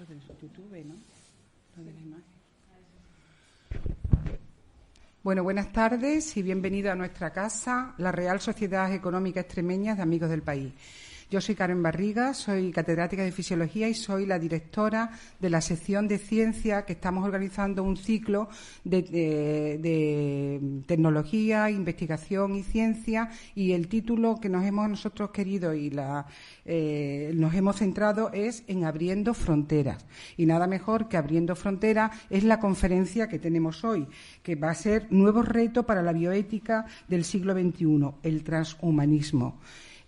lo de YouTube, ¿no? Lo de la imagen. Bueno, buenas tardes y bienvenido a nuestra casa, la Real Sociedad Económica Extremeña de Amigos del País. Yo soy Karen Barriga, soy catedrática de Fisiología y soy la directora de la sección de Ciencia, que estamos organizando un ciclo de tecnología, investigación y ciencia, y el título que nos hemos nosotros querido y nos hemos centrado es en Abriendo Fronteras. Y nada mejor que Abriendo Fronteras es la conferencia que tenemos hoy, que va a ser Nuevos retos para la bioética del siglo XXI, el transhumanismo.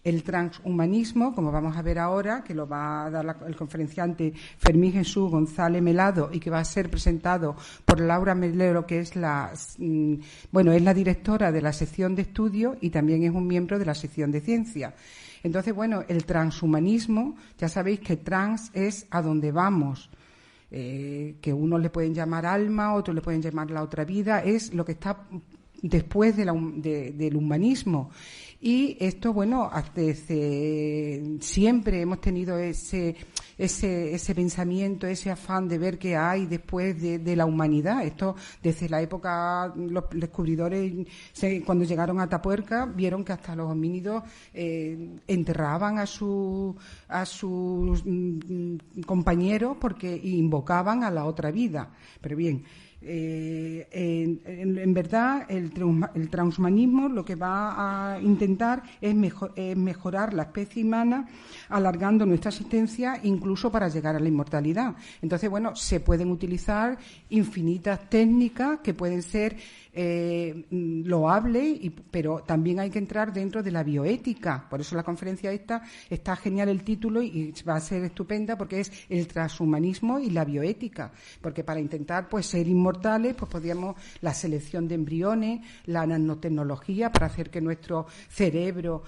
El transhumanismo, como vamos a ver ahora, que lo va a dar el conferenciante Fermín Jesús González Melado y que va a ser presentado por Laura Melero, que es es la directora de la sección de estudio y también es un miembro de la sección de ciencia. Entonces, bueno, el transhumanismo, ya sabéis que trans es a donde vamos. Que unos le pueden llamar alma, otros le pueden llamar la otra vida, es lo que está después del humanismo. Y esto, bueno, siempre hemos tenido ese pensamiento, ese afán de ver qué hay después de la humanidad. Esto, desde la época, los descubridores, cuando llegaron a Atapuerca, vieron que hasta los homínidos enterraban a sus compañeros porque invocaban a la otra vida. Pero bien, en verdad el transhumanismo lo que va a intentar es mejorar la especie humana, alargando nuestra existencia incluso para llegar a la inmortalidad. Entonces, bueno, se pueden utilizar infinitas técnicas que pueden ser loables, pero también hay que entrar dentro de la bioética. Por eso la conferencia esta está genial el título y va a ser estupenda, porque es el transhumanismo y la bioética. Porque para intentar ser inmortales, pues podríamos la selección de embriones, la nanotecnología para hacer que nuestro cerebro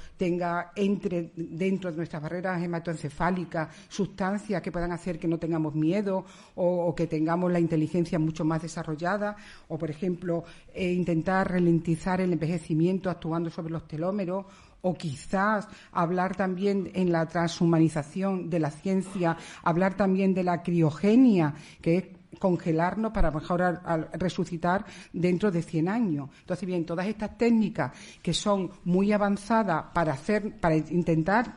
entre dentro de nuestras barreras hematoencefálicas sustancias que puedan hacer que no tengamos miedo o que tengamos la inteligencia mucho más desarrollada, o por ejemplo intentar ralentizar el envejecimiento actuando sobre los telómeros, o quizás hablar también en la transhumanización de la ciencia, hablar también de la criogenia, que es congelarnos para mejorar, resucitar dentro de 100 años. Entonces, bien, todas estas técnicas que son muy avanzadas para intentar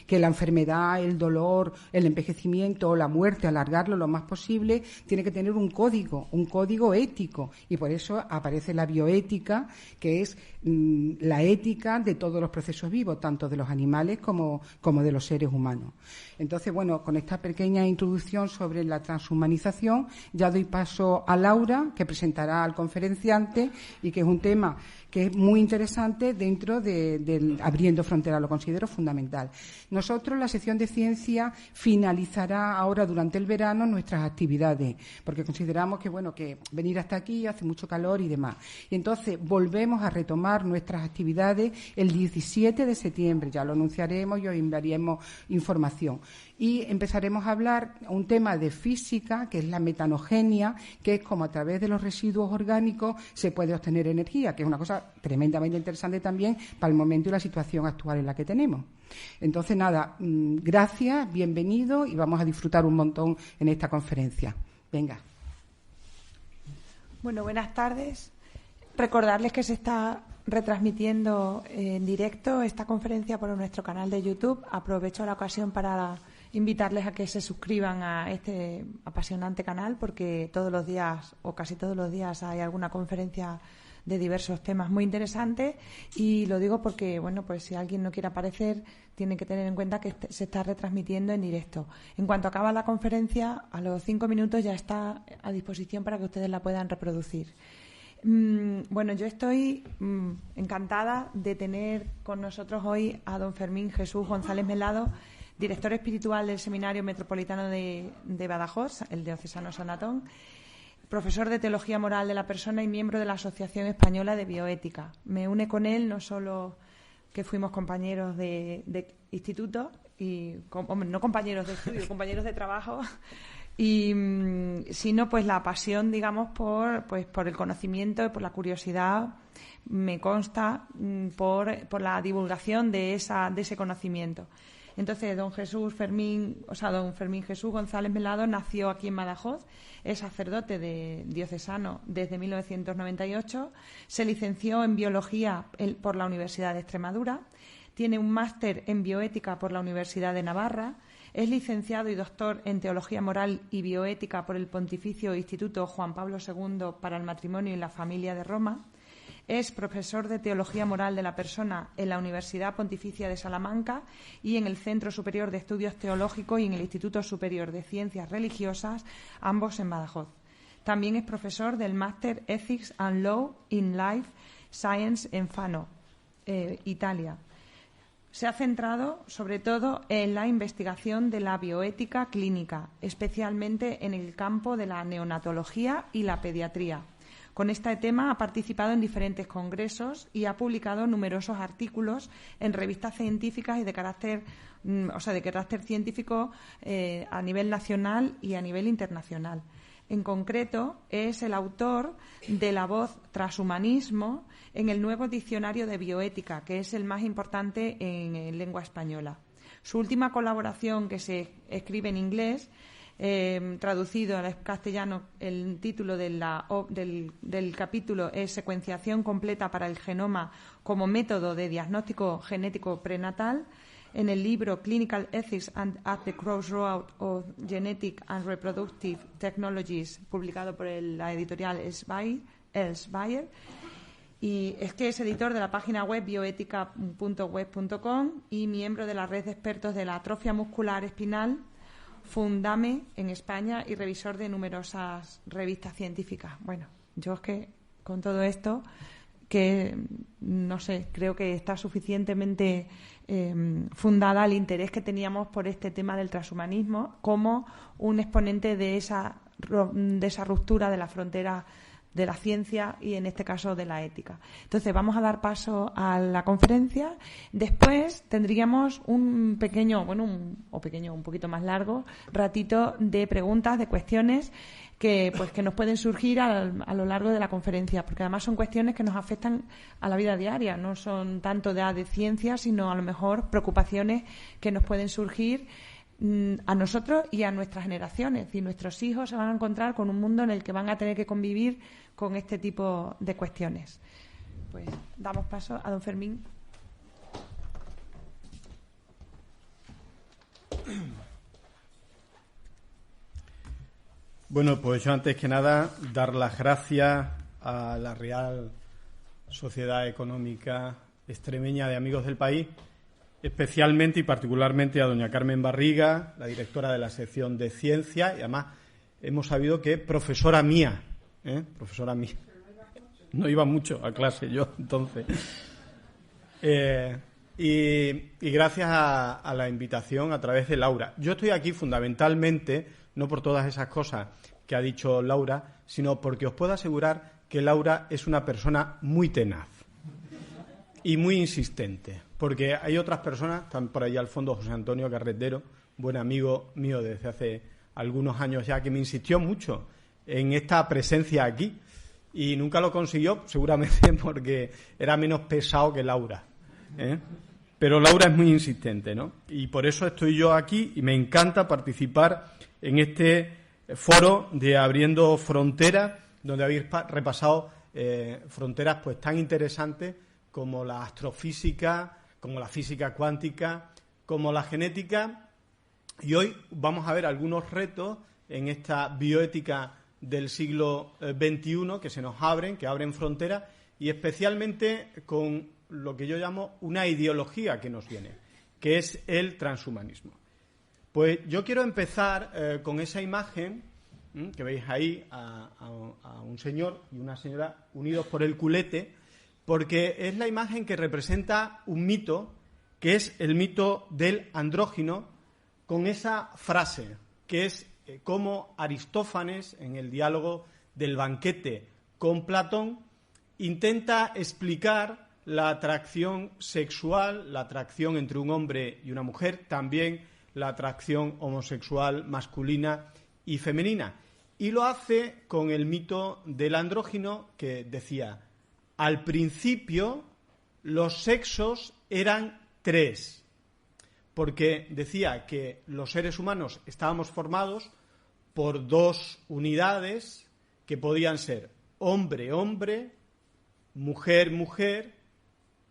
que la enfermedad, el dolor, el envejecimiento o la muerte, alargarlo lo más posible, tiene que tener un código ético. Y por eso aparece la bioética, que es la ética de todos los procesos vivos, tanto de los animales como de los seres humanos. Entonces, bueno, con esta pequeña introducción sobre la transhumanización, ya doy paso a Laura, que presentará al conferenciante y que es un tema que es muy interesante dentro del Abriendo Fronteras, lo considero fundamental. Nosotros, la sección de ciencia, finalizará ahora durante el verano nuestras actividades, porque consideramos que venir hasta aquí hace mucho calor y demás. Y entonces volvemos a retomar nuestras actividades el 17 de septiembre, ya lo anunciaremos y os enviaremos información. Y empezaremos a hablar un tema de física, que es la metanogenia, que es como a través de los residuos orgánicos se puede obtener energía, que es una cosa tremendamente interesante también para el momento y la situación actual en la que tenemos. Entonces, nada, gracias, bienvenido y vamos a disfrutar un montón en esta conferencia. Venga. Bueno, buenas tardes. Recordarles que se está retransmitiendo en directo esta conferencia por nuestro canal de YouTube. Aprovecho la ocasión para invitarles a que se suscriban a este apasionante canal, porque todos los días o casi todos los días hay alguna conferencia de diversos temas muy interesantes, y lo digo porque, bueno, pues si alguien no quiere aparecer, tiene que tener en cuenta que se está retransmitiendo en directo. En cuanto acaba la conferencia, a los 5 minutos ya está a disposición para que ustedes la puedan reproducir. Bueno, yo estoy encantada de tener con nosotros hoy a don Fermín Jesús González Melado, director espiritual del Seminario Metropolitano de Badajoz, el diocesano Sanatón, profesor de Teología Moral de la Persona y miembro de la Asociación Española de Bioética. Me une con él no solo que fuimos compañeros de instituto, no compañeros de estudio, compañeros de trabajo, sino pues la pasión, digamos, por el conocimiento y por la curiosidad me consta por la divulgación de ese conocimiento. Entonces, don Fermín Jesús González Melado nació aquí en Badajoz, es sacerdote diocesano desde 1998, se licenció en Biología por la Universidad de Extremadura, tiene un máster en Bioética por la Universidad de Navarra, es licenciado y doctor en Teología Moral y Bioética por el Pontificio Instituto Juan Pablo II para el Matrimonio y la Familia de Roma. Es profesor de Teología Moral de la Persona en la Universidad Pontificia de Salamanca y en el Centro Superior de Estudios Teológicos y en el Instituto Superior de Ciencias Religiosas, ambos en Badajoz. También es profesor del Máster Ethics and Law in Life Science en Fano, Italia. Se ha centrado sobre todo en la investigación de la bioética clínica, especialmente en el campo de la neonatología y la pediatría. Con este tema ha participado en diferentes congresos y ha publicado numerosos artículos en revistas científicas y de carácter científico a nivel nacional y a nivel internacional. En concreto, es el autor de La voz transhumanismo en el nuevo diccionario de bioética, que es el más importante en lengua española. Su última colaboración, que se escribe en inglés, traducido al castellano, el título del capítulo es Secuenciación completa para el genoma como método de diagnóstico genético prenatal. En el libro Clinical Ethics at the Crossroads of Genetic and Reproductive Technologies, publicado por la editorial Elsevier. Y es que es editor de la página web bioetica.web.com y miembro de la red de expertos de la atrofia muscular espinal Fundame en España y revisor de numerosas revistas científicas. Bueno, yo es que con todo esto, que no sé, creo que está suficientemente fundada el interés que teníamos por este tema del transhumanismo como un exponente de esa ruptura de la frontera de la ciencia y, en este caso, de la ética. Entonces, vamos a dar paso a la conferencia. Después tendríamos un poquito más largo ratito de preguntas, de cuestiones que nos pueden surgir a lo largo de la conferencia, porque además son cuestiones que nos afectan a la vida diaria, no son tanto de ciencia, sino a lo mejor preocupaciones que nos pueden surgir a nosotros y a nuestras generaciones, y nuestros hijos se van a encontrar con un mundo en el que van a tener que convivir con este tipo de cuestiones. Pues damos paso a don Fermín. Bueno, pues yo antes que nada dar las gracias a la Real Sociedad Económica Extremeña de Amigos del País, especialmente y particularmente a doña Carmen Barriga, la directora de la sección de Ciencia, y además hemos sabido que profesora mía. No iba mucho a clase yo, entonces. Y gracias a la invitación a través de Laura. Yo estoy aquí fundamentalmente, no por todas esas cosas que ha dicho Laura, sino porque os puedo asegurar que Laura es una persona muy tenaz y muy insistente. Porque hay otras personas, están por ahí al fondo José Antonio Carretero, buen amigo mío desde hace algunos años ya, que me insistió mucho en esta presencia aquí y nunca lo consiguió, seguramente porque era menos pesado que Laura, ¿eh? Pero Laura es muy insistente, ¿no? Y por eso estoy yo aquí y me encanta participar en este foro de Abriendo Fronteras, donde habéis repasado fronteras pues tan interesantes como la astrofísica, como la física cuántica, como la genética. Y hoy vamos a ver algunos retos en esta bioética del siglo XXI que se nos abren, que abren fronteras, y especialmente con lo que yo llamo una ideología que nos viene, que es el transhumanismo. Pues yo quiero empezar con esa imagen que veis ahí a un señor y una señora unidos por el culete, porque es la imagen que representa un mito, que es el mito del andrógino, con esa frase, que es como Aristófanes, en el diálogo del banquete con Platón, intenta explicar la atracción sexual, la atracción entre un hombre y una mujer, también la atracción homosexual masculina y femenina. Y lo hace con el mito del andrógino, que decía: al principio los sexos eran 3, porque decía que los seres humanos estábamos formados por 2 unidades que podían ser hombre-hombre, mujer-mujer,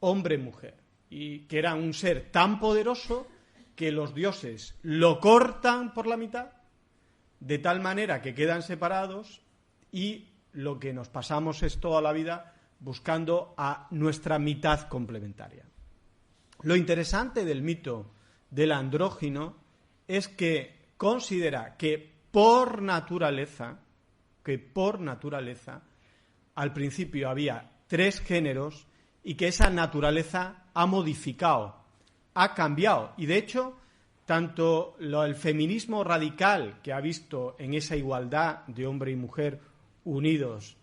hombre-mujer, y que era un ser tan poderoso que los dioses lo cortan por la mitad, de tal manera que quedan separados, y lo que nos pasamos es toda la vida buscando a nuestra mitad complementaria. Lo interesante del mito del andrógino es que considera que por naturaleza, al principio había 3 géneros y que esa naturaleza ha modificado, ha cambiado. Y de hecho, tanto el feminismo radical, que ha visto en esa igualdad de hombre y mujer unidos,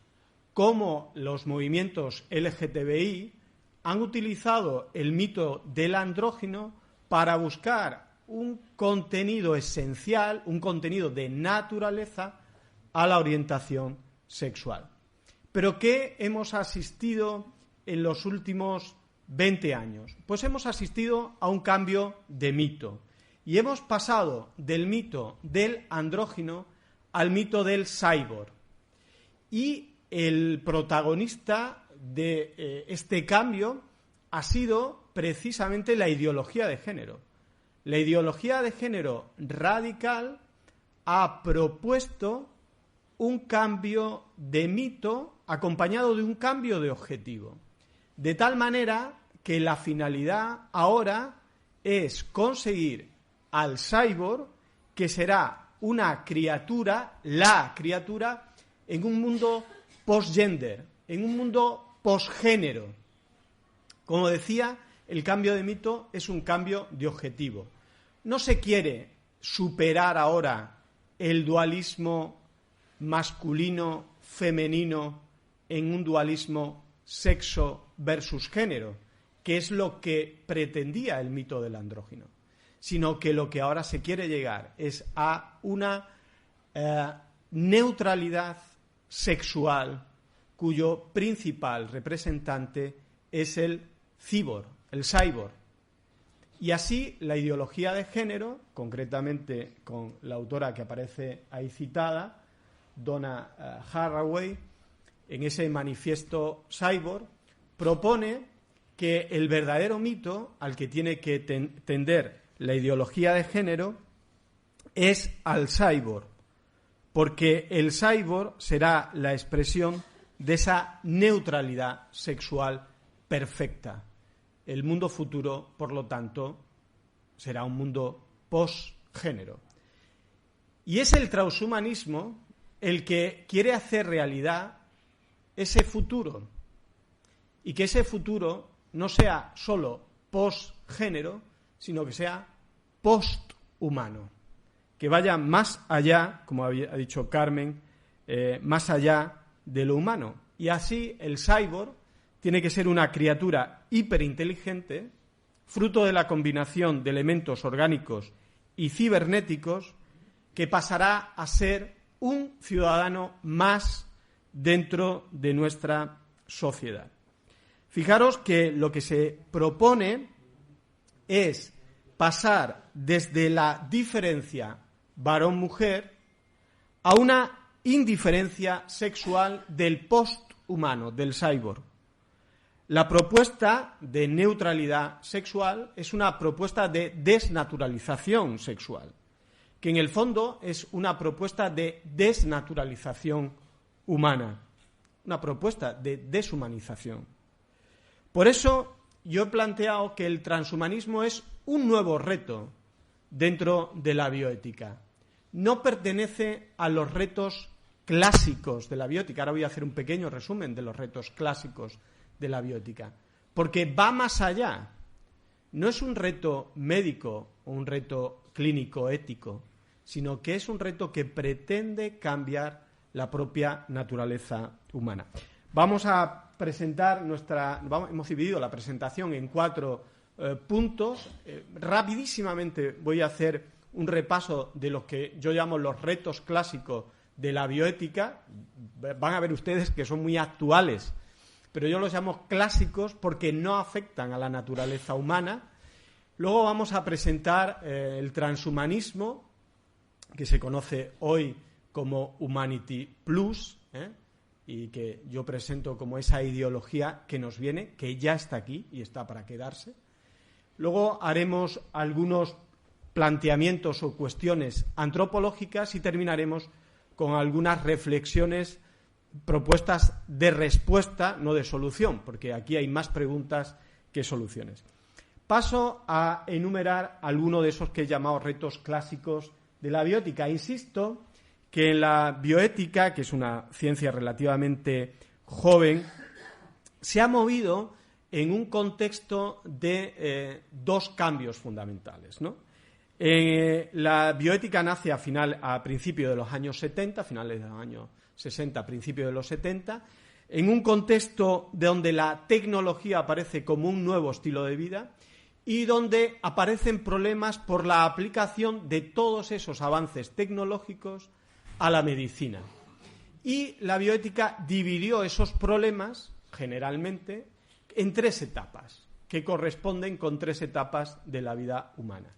como los movimientos LGTBI han utilizado el mito del andrógino para buscar un contenido esencial, un contenido de naturaleza a la orientación sexual. ¿Pero qué hemos asistido en los últimos 20 años? Pues hemos asistido a un cambio de mito y hemos pasado del mito del andrógino al mito del cyborg. Y el protagonista de este cambio ha sido precisamente la ideología de género. La ideología de género radical ha propuesto un cambio de mito acompañado de un cambio de objetivo. De tal manera que la finalidad ahora es conseguir al cyborg, que será una criatura, la criatura, en un mundo post-gender, en un mundo post-género. Como decía, el cambio de mito es un cambio de objetivo. No se quiere superar ahora el dualismo masculino-femenino en un dualismo sexo versus género, que es lo que pretendía el mito del andrógino, sino que lo que ahora se quiere llegar es a una neutralidad sexual cuyo principal representante es el cyborg. Y así la ideología de género, concretamente con la autora que aparece ahí citada, Donna Haraway, en ese manifiesto cyborg, propone que el verdadero mito al que tiene que tender la ideología de género es al cyborg, porque el cyborg será la expresión de esa neutralidad sexual perfecta. El mundo futuro, por lo tanto, será un mundo post-género. Y es el transhumanismo el que quiere hacer realidad ese futuro, y que ese futuro no sea solo post-género, sino que sea post-humano, que vaya más allá, como ha dicho Carmen, más allá de lo humano. Y así el cyborg tiene que ser una criatura hiperinteligente, fruto de la combinación de elementos orgánicos y cibernéticos, que pasará a ser un ciudadano más dentro de nuestra sociedad. Fijaros que lo que se propone es pasar desde la diferencia varón-mujer a una indiferencia sexual del posthumano, del cyborg. La propuesta de neutralidad sexual es una propuesta de desnaturalización sexual, que en el fondo es una propuesta de desnaturalización humana, una propuesta de deshumanización. Por eso yo he planteado que el transhumanismo es un nuevo reto dentro de la bioética. No pertenece a los retos clásicos de la bioética. Ahora voy a hacer un pequeño resumen de los retos clásicos de la bioética, porque va más allá. No es un reto médico o un reto clínico ético, sino que es un reto que pretende cambiar la propia naturaleza humana. Vamos a presentar hemos dividido la presentación en 4 puntos. Rapidísimamente voy a hacer un repaso de lo que yo llamo los retos clásicos de la bioética. Van a ver ustedes que son muy actuales pero yo los llamo clásicos porque no afectan a la naturaleza humana. Luego vamos a presentar el transhumanismo, que se conoce hoy como Humanity Plus, y que yo presento como esa ideología que nos viene, que ya está aquí y está para quedarse. Luego haremos algunos planteamientos o cuestiones antropológicas y terminaremos con algunas reflexiones, propuestas de respuesta, no de solución, porque aquí hay más preguntas que soluciones. Paso a enumerar algunos de esos que he llamado retos clásicos de la bioética. Insisto que en la bioética, que es una ciencia relativamente joven, se ha movido en un contexto de dos cambios fundamentales, ¿no? La bioética nace a principios de los años 70, finales de los años 60, principios de los 70, en un contexto donde la tecnología aparece como un nuevo estilo de vida y donde aparecen problemas por la aplicación de todos esos avances tecnológicos a la medicina. Y la bioética dividió esos problemas, generalmente, en tres etapas, que corresponden con tres etapas de la vida humana.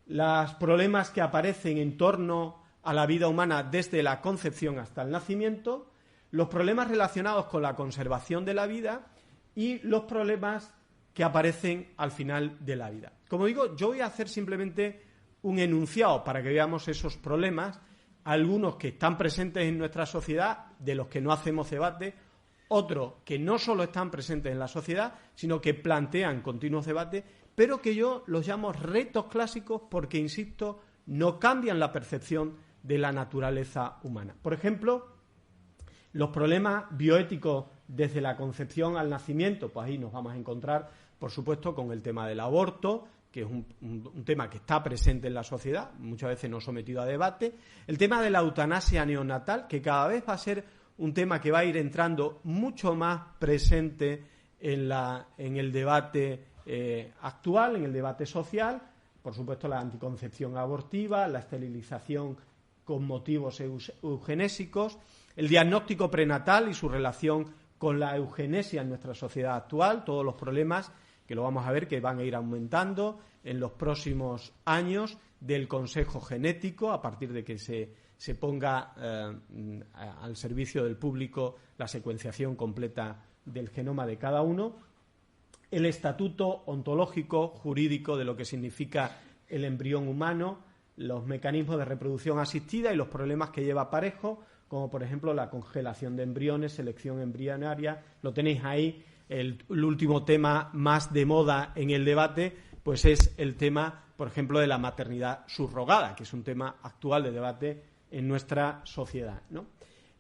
Los problemas que aparecen en torno a la vida humana desde la concepción hasta el nacimiento, los problemas relacionados con la conservación de la vida y los problemas que aparecen al final de la vida. Como digo, yo voy a hacer simplemente un enunciado para que veamos esos problemas, algunos que están presentes en nuestra sociedad, de los que no hacemos debate, otros que no solo están presentes en la sociedad, sino que plantean continuos debates, pero que yo los llamo retos clásicos porque, insisto, no cambian la percepción de la naturaleza humana. Por ejemplo, los problemas bioéticos desde la concepción al nacimiento, pues ahí nos vamos a encontrar, por supuesto, con el tema del aborto, que es un tema que está presente en la sociedad, muchas veces no sometido a debate. El tema de la eutanasia neonatal, que cada vez va a ser un tema que va a ir entrando mucho más presente en el debate actual, en el debate social. Por supuesto, la anticoncepción abortiva, la esterilización con motivos eugenésicos, el diagnóstico prenatal y su relación con la eugenesia en nuestra sociedad actual, todos los problemas que lo vamos a ver que van a ir aumentando en los próximos años del consejo genético, a partir de que se ponga al servicio del público la secuenciación completa del genoma de cada uno, el estatuto ontológico jurídico de lo que significa el embrión humano, los mecanismos de reproducción asistida y los problemas que lleva aparejo, como por ejemplo la congelación de embriones, selección embrionaria. Lo tenéis ahí. El último tema más de moda en el debate pues es el tema, por ejemplo, de la maternidad subrogada, que es un tema actual de debate en nuestra sociedad, ¿no?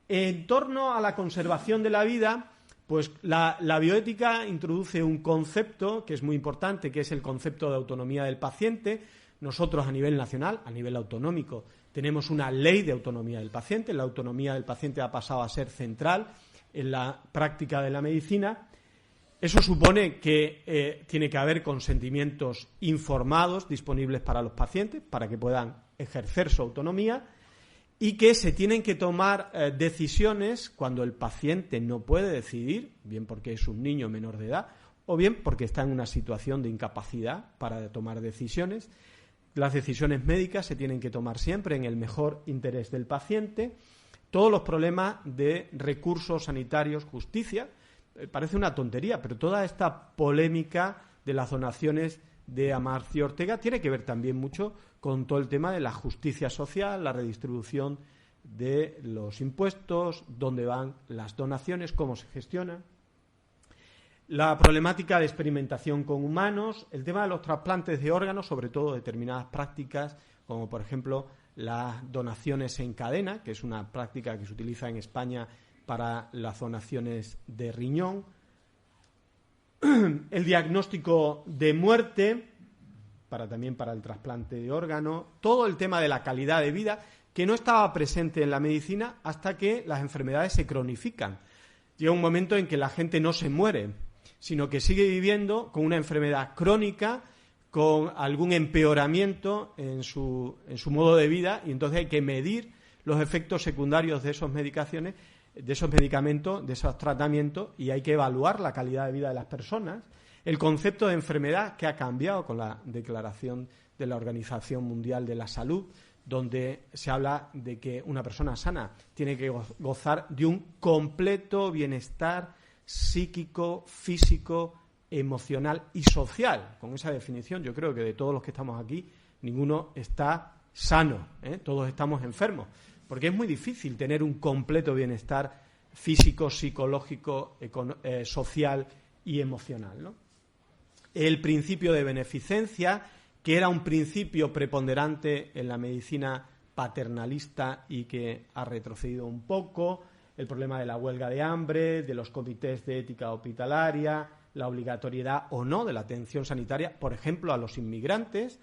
En torno a la conservación de la vida, pues la bioética introduce un concepto que es muy importante, que es el concepto de autonomía del paciente. Nosotros a nivel nacional, a nivel autonómico, tenemos una ley de autonomía del paciente. La autonomía del paciente ha pasado a ser central en la práctica de la medicina. Eso supone que tiene que haber consentimientos informados disponibles para los pacientes para que puedan ejercer su autonomía y que se tienen que tomar decisiones cuando el paciente no puede decidir, bien porque es un niño menor de edad o bien porque está en una situación de incapacidad para tomar decisiones. Las decisiones médicas se tienen que tomar siempre en el mejor interés del paciente. Todos los problemas de recursos sanitarios, justicia, parece una tontería, pero toda esta polémica de las donaciones de Amancio Ortega tiene que ver también mucho con todo el tema de la justicia social, la redistribución de los impuestos, dónde van las donaciones, cómo se gestionan. La problemática de experimentación con humanos, el tema de los trasplantes de órganos, sobre todo determinadas prácticas, como por ejemplo las donaciones en cadena, que es una práctica que se utiliza en España para las donaciones de riñón, el diagnóstico de muerte, también para el trasplante de órgano, todo el tema de la calidad de vida, que no estaba presente en la medicina hasta que las enfermedades se cronifican. Llega un momento en que la gente no se muere, sino que sigue viviendo con una enfermedad crónica, con algún empeoramiento en su modo de vida, y entonces hay que medir los efectos secundarios de esas medicaciones de esos medicamentos, de esos tratamientos, y hay que evaluar la calidad de vida de las personas. El concepto de enfermedad que ha cambiado con la declaración de la Organización Mundial de la Salud, donde se habla de que una persona sana tiene que gozar de un completo bienestar psíquico, físico, emocional y social. Con esa definición, yo creo que de todos los que estamos aquí, ninguno está sano, todos estamos enfermos, porque es muy difícil tener un completo bienestar físico, psicológico, social y emocional, ¿no? El principio de beneficencia, que era un principio preponderante en la medicina paternalista y que ha retrocedido un poco, el problema de la huelga de hambre, de los comités de ética hospitalaria, la obligatoriedad o no de la atención sanitaria, por ejemplo, a los inmigrantes,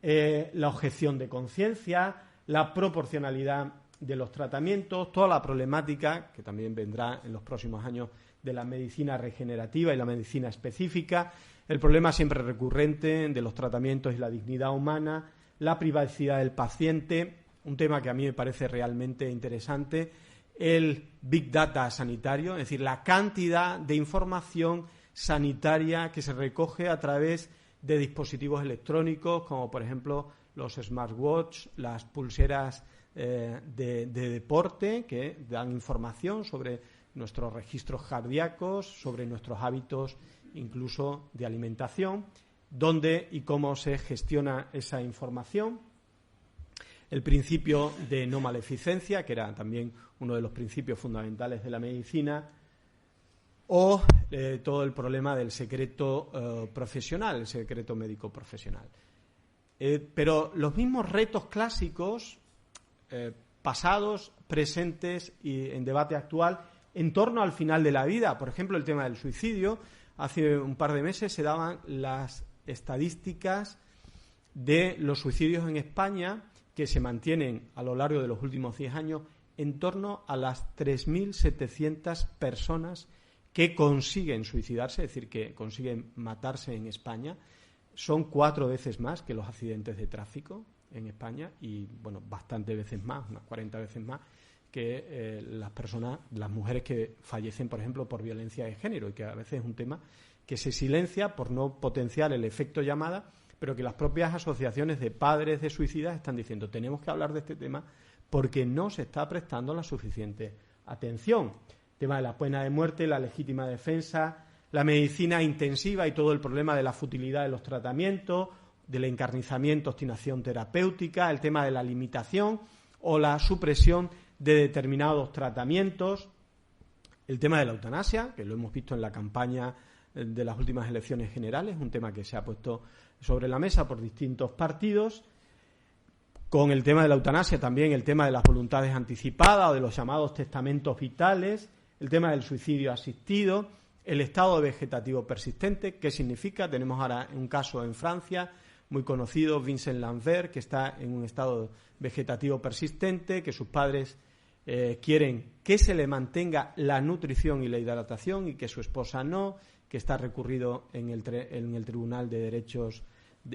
la objeción de conciencia, la proporcionalidad de los tratamientos, toda la problemática, que también vendrá en los próximos años, de la medicina regenerativa y la medicina específica, el problema siempre recurrente de los tratamientos y la dignidad humana, la privacidad del paciente, un tema que a mí me parece realmente interesante, el Big Data sanitario, es decir, la cantidad de información sanitaria que se recoge a través de dispositivos electrónicos, como por ejemplo los smartwatch, las pulseras de deporte, que dan información sobre nuestros registros cardíacos, sobre nuestros hábitos incluso de alimentación, dónde y cómo se gestiona esa información. El principio de no maleficencia, que era también uno de los principios fundamentales de la medicina, o todo el problema del secreto profesional, el secreto médico profesional. Pero los mismos retos clásicos, pasados, presentes y en debate actual, en torno al final de la vida, por ejemplo, el tema del suicidio. Hace un par de meses se daban las estadísticas de los suicidios en España, que se mantienen a lo largo de los últimos 10 años en torno a las 3.700 personas que consiguen suicidarse, es decir, que consiguen matarse en España. Son 4 veces más que los accidentes de tráfico en España y, bueno, bastantes veces más, unas 40 veces más que las mujeres que fallecen, por ejemplo, por violencia de género, y que a veces es un tema que se silencia por no potenciar el efecto llamada, pero que las propias asociaciones de padres de suicidas están diciendo tenemos que hablar de este tema porque no se está prestando la suficiente atención. El tema de la pena de muerte, la legítima defensa, la medicina intensiva y todo el problema de la futilidad de los tratamientos, del encarnizamiento, obstinación terapéutica, el tema de la limitación o la supresión de determinados tratamientos, el tema de la eutanasia, que lo hemos visto en la campaña de las últimas elecciones generales, un tema que se ha puesto sobre la mesa por distintos partidos. Con el tema de la eutanasia también el tema de las voluntades anticipadas o de los llamados testamentos vitales, el tema del suicidio asistido, el estado vegetativo persistente. ¿Qué significa? Tenemos ahora un caso en Francia muy conocido, Vincent Lambert, que está en un estado vegetativo persistente, que sus padres quieren que se le mantenga la nutrición y la hidratación y que su esposa no, que está recurrido en el Tribunal de Derechos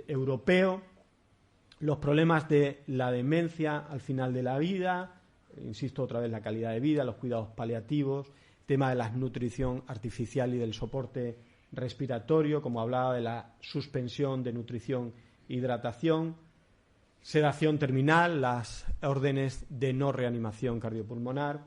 Europeo. Los problemas de la demencia al final de la vida, insisto otra vez, la calidad de vida, los cuidados paliativos, tema de la nutrición artificial y del soporte respiratorio, como hablaba de la suspensión de nutrición e hidratación, sedación terminal, las órdenes de no reanimación cardiopulmonar.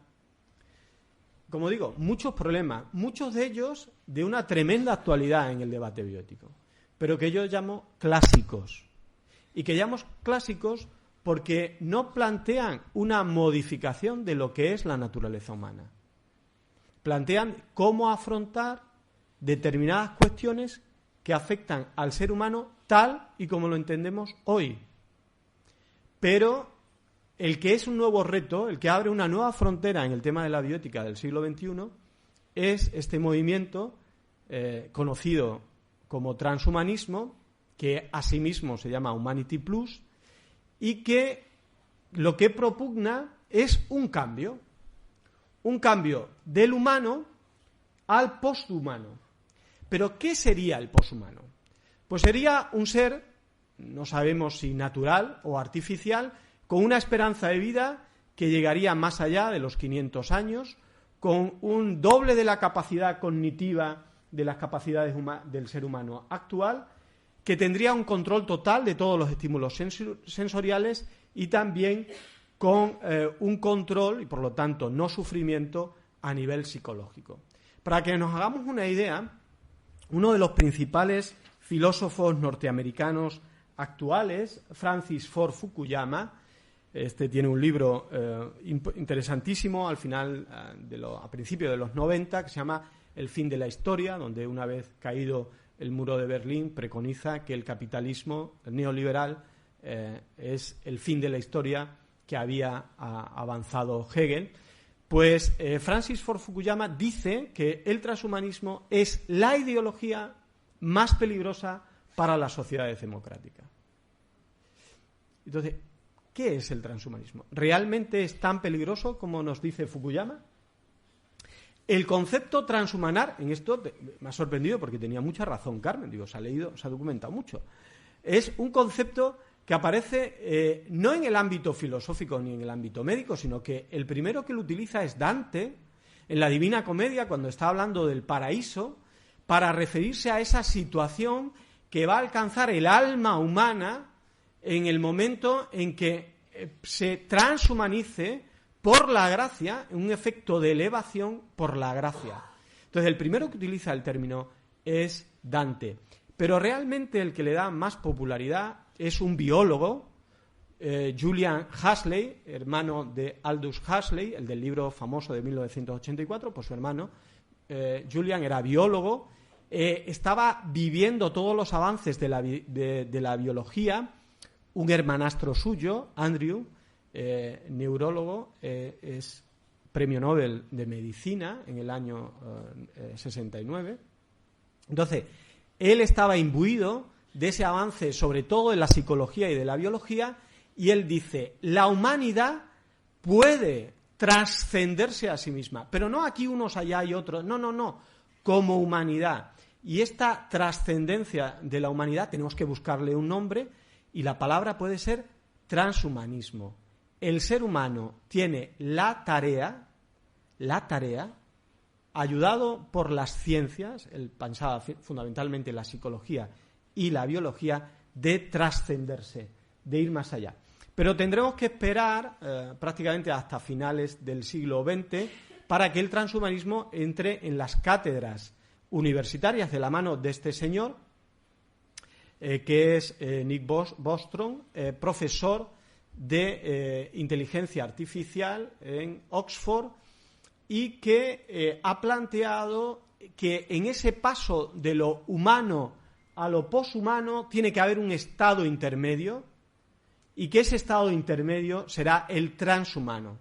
Como digo, muchos problemas, muchos de ellos de una tremenda actualidad en el debate bioético, pero que yo llamo clásicos. Y que llamo clásicos porque no plantean una modificación de lo que es la naturaleza humana. Plantean cómo afrontar determinadas cuestiones que afectan al ser humano tal y como lo entendemos hoy. Pero el que es un nuevo reto, el que abre una nueva frontera en el tema de la bioética del siglo XXI, es este movimiento conocido como transhumanismo, que asimismo se llama Humanity Plus, y que lo que propugna es un cambio del humano al posthumano. ¿Pero qué sería el poshumano? Pues sería un ser, no sabemos si natural o artificial, con una esperanza de vida que llegaría más allá de los 500 años, con un doble de la capacidad cognitiva de las capacidades del ser humano actual, que tendría un control total de todos los estímulos sensoriales y también con un control y, por lo tanto, no sufrimiento a nivel psicológico. Para que nos hagamos una idea, uno de los principales filósofos norteamericanos actuales, Francis Ford Fukuyama, tiene un libro interesantísimo a principios de los 90, que se llama El fin de la historia, donde una vez caído el muro de Berlín preconiza que el capitalismo neoliberal es el fin de la historia que había avanzado Hegel. Pues Francis Ford Fukuyama dice que el transhumanismo es la ideología más peligrosa para las sociedades democráticas. Entonces, ¿qué es el transhumanismo? ¿Realmente es tan peligroso como nos dice Fukuyama? El concepto transhumanar, en esto me ha sorprendido porque tenía mucha razón Carmen, se ha documentado mucho. Es un concepto que aparece no en el ámbito filosófico ni en el ámbito médico, sino que el primero que lo utiliza es Dante, en la Divina Comedia, cuando está hablando del paraíso, para referirse a esa situación que va a alcanzar el alma humana en el momento en que se transhumanice por la gracia, un efecto de elevación por la gracia. Entonces, el primero que utiliza el término es Dante, pero realmente el que le da más popularidad es un biólogo, Julian Huxley, hermano de Aldous Huxley, el del libro famoso de 1984, pues su hermano. Julian era biólogo, estaba viviendo todos los avances de la biología. Un hermanastro suyo, Andrew, neurólogo, es premio Nobel de Medicina en el año 69. Entonces, él estaba imbuido de ese avance, sobre todo en la psicología y de la biología, y él dice, la humanidad puede trascenderse a sí misma, pero no aquí unos allá y otros, no, como humanidad. Y esta trascendencia de la humanidad tenemos que buscarle un nombre, y la palabra puede ser transhumanismo. El ser humano tiene la tarea, ayudado por las ciencias, él pensaba fundamentalmente en la psicología y la biología, de trascenderse, de ir más allá. Pero tendremos que esperar prácticamente hasta finales del siglo XX para que el transhumanismo entre en las cátedras universitarias de la mano de este señor, que es Nick Bostrom, profesor de inteligencia artificial en Oxford, y que ha planteado que en ese paso de lo humano a lo poshumano tiene que haber un estado intermedio, y que ese estado intermedio será el transhumano,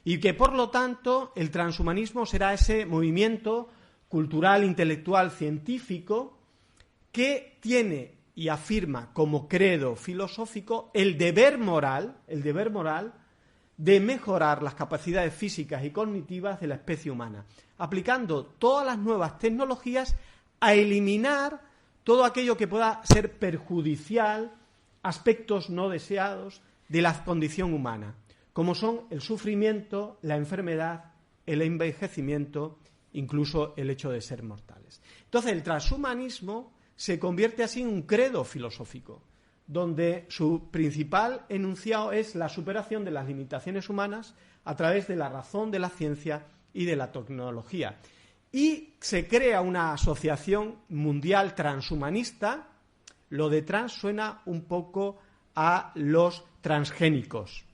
y que por lo tanto el transhumanismo será ese movimiento cultural, intelectual, científico que tiene y afirma como credo filosófico el deber moral de mejorar las capacidades físicas y cognitivas de la especie humana, aplicando todas las nuevas tecnologías a eliminar todo aquello que pueda ser perjudicial, aspectos no deseados de la condición humana, como son el sufrimiento, la enfermedad, el envejecimiento, incluso el hecho de ser mortales. Entonces, el transhumanismo se convierte así en un credo filosófico, donde su principal enunciado es la superación de las limitaciones humanas a través de la razón, de la ciencia y de la tecnología. Y se crea una asociación mundial transhumanista. Lo de trans suena un poco a los transgénicos.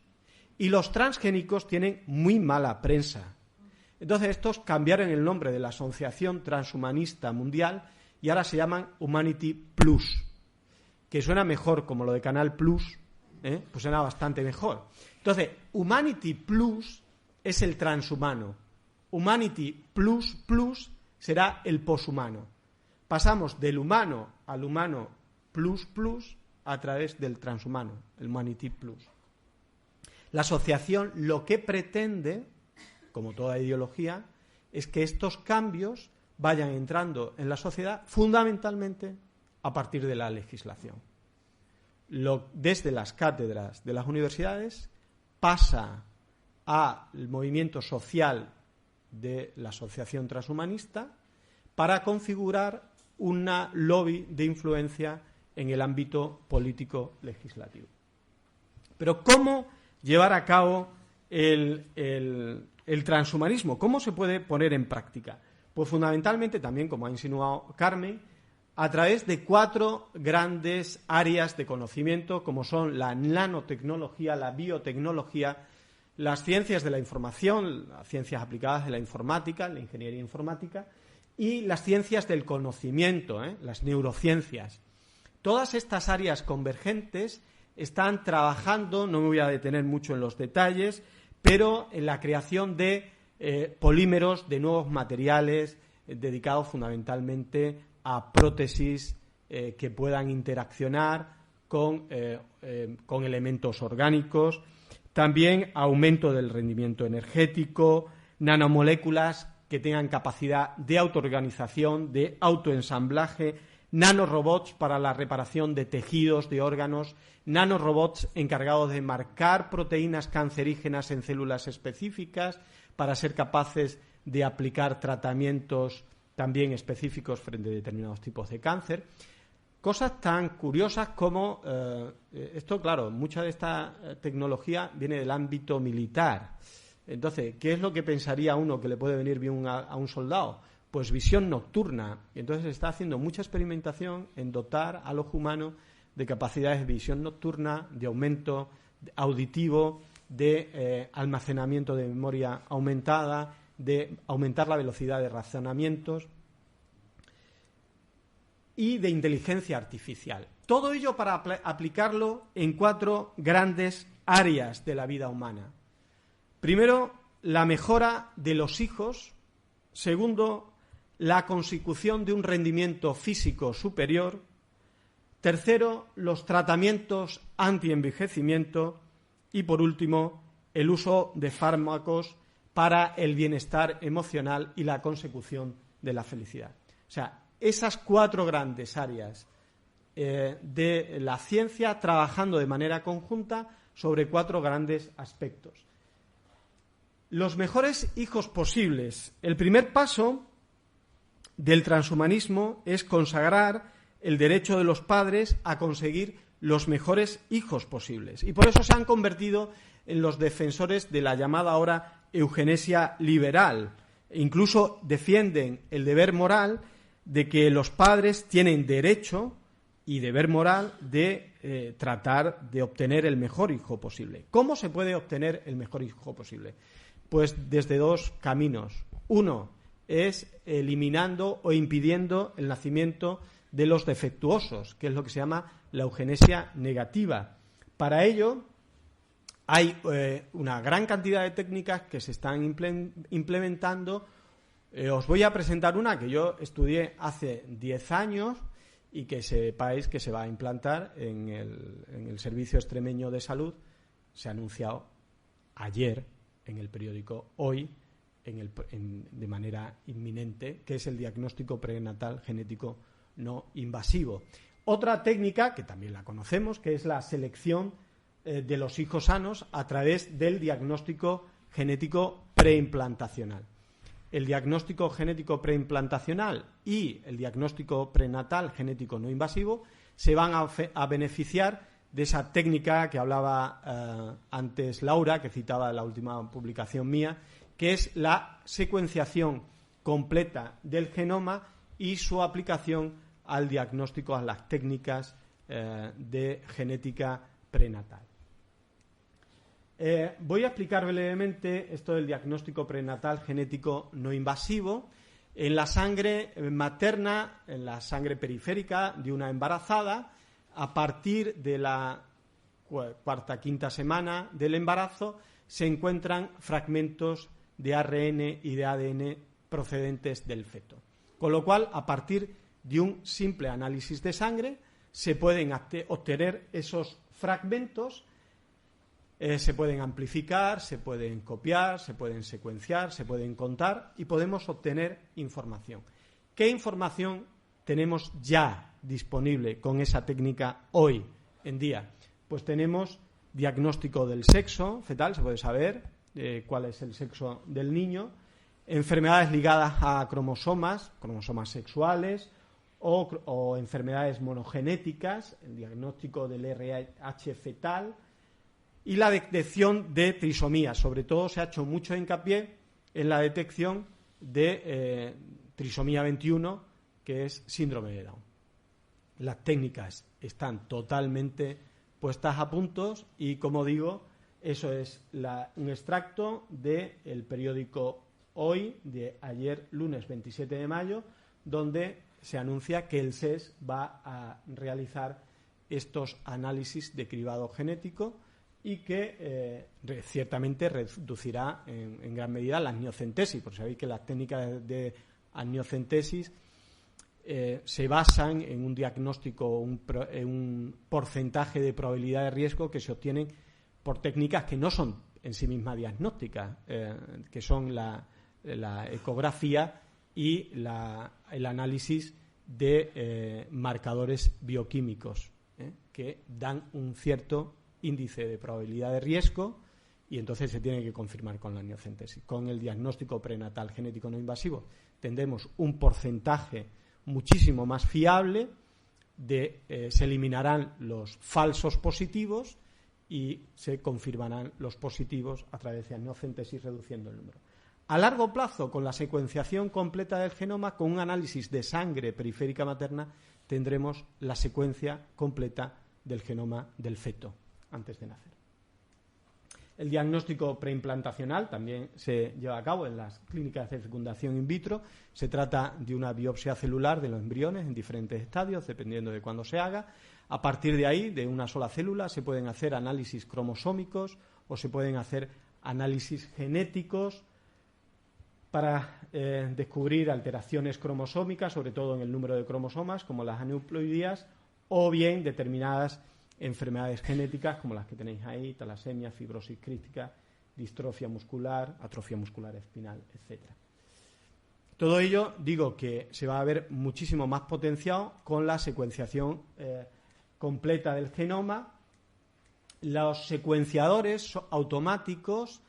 Y los transgénicos tienen muy mala prensa. Entonces estos cambiaron el nombre de la Asociación Transhumanista Mundial y ahora se llaman Humanity Plus, que suena mejor, como lo de Canal Plus, pues suena bastante mejor. Entonces, Humanity Plus es el transhumano. Humanity Plus Plus será el poshumano. Pasamos del humano al humano plus plus a través del transhumano, el Humanity Plus. La asociación lo que pretende, como toda ideología, es que estos cambios vayan entrando en la sociedad fundamentalmente a partir de la legislación. Desde las cátedras de las universidades pasa al movimiento social de la Asociación Transhumanista para configurar una lobby de influencia en el ámbito político-legislativo. Pero ¿cómo llevar a cabo el transhumanismo? ¿Cómo se puede poner en práctica? Pues fundamentalmente, también como ha insinuado Carmen, a través de 4 grandes áreas de conocimiento, como son la nanotecnología, la biotecnología, las ciencias de la información, las ciencias aplicadas de la informática, la ingeniería informática, y las ciencias del conocimiento, las neurociencias. Todas estas áreas convergentes están trabajando, no me voy a detener mucho en los detalles, pero en la creación de polímeros, de nuevos materiales dedicados fundamentalmente a prótesis que puedan interaccionar con elementos orgánicos, también aumento del rendimiento energético, nanomoléculas que tengan capacidad de autoorganización, de autoensamblaje, nanorobots para la reparación de tejidos, de órganos, nanorobots encargados de marcar proteínas cancerígenas en células específicas para ser capaces de aplicar tratamientos también específicos frente a determinados tipos de cáncer. Cosas tan curiosas como esto, claro, mucha de esta tecnología viene del ámbito militar. Entonces, ¿qué es lo que pensaría uno que le puede venir bien a un soldado? Pues visión nocturna. Y entonces se está haciendo mucha experimentación en dotar al ojo humano de capacidades de visión nocturna, de aumento auditivo, de almacenamiento de memoria aumentada, de aumentar la velocidad de razonamientos y de inteligencia artificial. Todo ello para aplicarlo en 4 grandes áreas de la vida humana. Primero, la mejora de los hijos. Segundo, la consecución de un rendimiento físico superior. Tercero, los tratamientos antienvejecimiento. Y, por último, el uso de fármacos para el bienestar emocional y la consecución de la felicidad. O sea, esas 4 grandes áreas de la ciencia trabajando de manera conjunta sobre 4 grandes aspectos. Los mejores hijos posibles. El primer paso del transhumanismo es consagrar el derecho de los padres a conseguir los mejores hijos posibles. Y por eso se han convertido en los defensores de la llamada ahora eugenesia liberal. Incluso defienden el deber moral de que los padres tienen derecho y deber moral de tratar de obtener el mejor hijo posible. ¿Cómo se puede obtener el mejor hijo posible? Pues desde 2 caminos. Uno es eliminando o impidiendo el nacimiento de los defectuosos, que es lo que se llama la eugenesia negativa. Para ello hay una gran cantidad de técnicas que se están implementando. Os voy a presentar una que yo estudié hace 10 años y que sepáis que se va a implantar en el Servicio Extremeño de Salud. Se ha anunciado ayer en el periódico Hoy, de manera inminente, que es el diagnóstico prenatal genético no invasivo. Otra técnica, que también la conocemos, que es la selección de los hijos sanos a través del diagnóstico genético preimplantacional. El diagnóstico genético preimplantacional y el diagnóstico prenatal genético no invasivo se van a beneficiar de esa técnica que hablaba antes Laura, que citaba la última publicación mía, que es la secuenciación completa del genoma y su aplicación al diagnóstico, a las técnicas de genética prenatal. Voy a explicar brevemente esto del diagnóstico prenatal genético no invasivo. En la sangre materna, en la sangre periférica de una embarazada, a partir de la 4ª, 5ª semana del embarazo, se encuentran fragmentos de ARN y de ADN procedentes del feto. Con lo cual, a partir de un simple análisis de sangre, se pueden obtener esos fragmentos, se pueden amplificar, se pueden copiar, se pueden secuenciar, se pueden contar y podemos obtener información. ¿Qué información tenemos ya disponible con esa técnica hoy en día? Pues tenemos diagnóstico del sexo fetal, se puede saber cuál es el sexo del niño, enfermedades ligadas a cromosomas sexuales o enfermedades monogenéticas, el diagnóstico del RH fetal y la detección de trisomías. Sobre todo se ha hecho mucho hincapié en la detección de trisomía 21, que es síndrome de Down. Las técnicas están totalmente puestas a punto y, como digo, eso es un extracto del periódico Hoy, de ayer, lunes 27 de mayo, donde se anuncia que el SES va a realizar estos análisis de cribado genético y que ciertamente reducirá en gran medida la amniocentesis, porque sabéis que las técnicas de amniocentesis se basan en un diagnóstico, en un porcentaje de probabilidad de riesgo que se obtienen por técnicas que no son en sí mismas diagnósticas, que son la ecografía y el análisis de marcadores bioquímicos que dan un cierto índice de probabilidad de riesgo y entonces se tiene que confirmar con la amniocentesis. Con el diagnóstico prenatal genético no invasivo tendremos un porcentaje muchísimo más fiable se eliminarán los falsos positivos y se confirmarán los positivos a través de amniocentesis, reduciendo el número. A largo plazo, con la secuenciación completa del genoma, con un análisis de sangre periférica materna, tendremos la secuencia completa del genoma del feto antes de nacer. El diagnóstico preimplantacional también se lleva a cabo en las clínicas de fecundación in vitro. Se trata de una biopsia celular de los embriones en diferentes estadios, dependiendo de cuándo se haga. A partir de ahí, de una sola célula, se pueden hacer análisis cromosómicos o se pueden hacer análisis genéticos para descubrir alteraciones cromosómicas, sobre todo en el número de cromosomas, como las aneuploidías, o bien determinadas enfermedades genéticas, como las que tenéis ahí, talasemia, fibrosis crística, distrofia muscular, atrofia muscular espinal, etc. Todo ello, digo que se va a ver muchísimo más potenciado con la secuenciación completa del genoma. Los secuenciadores automáticos,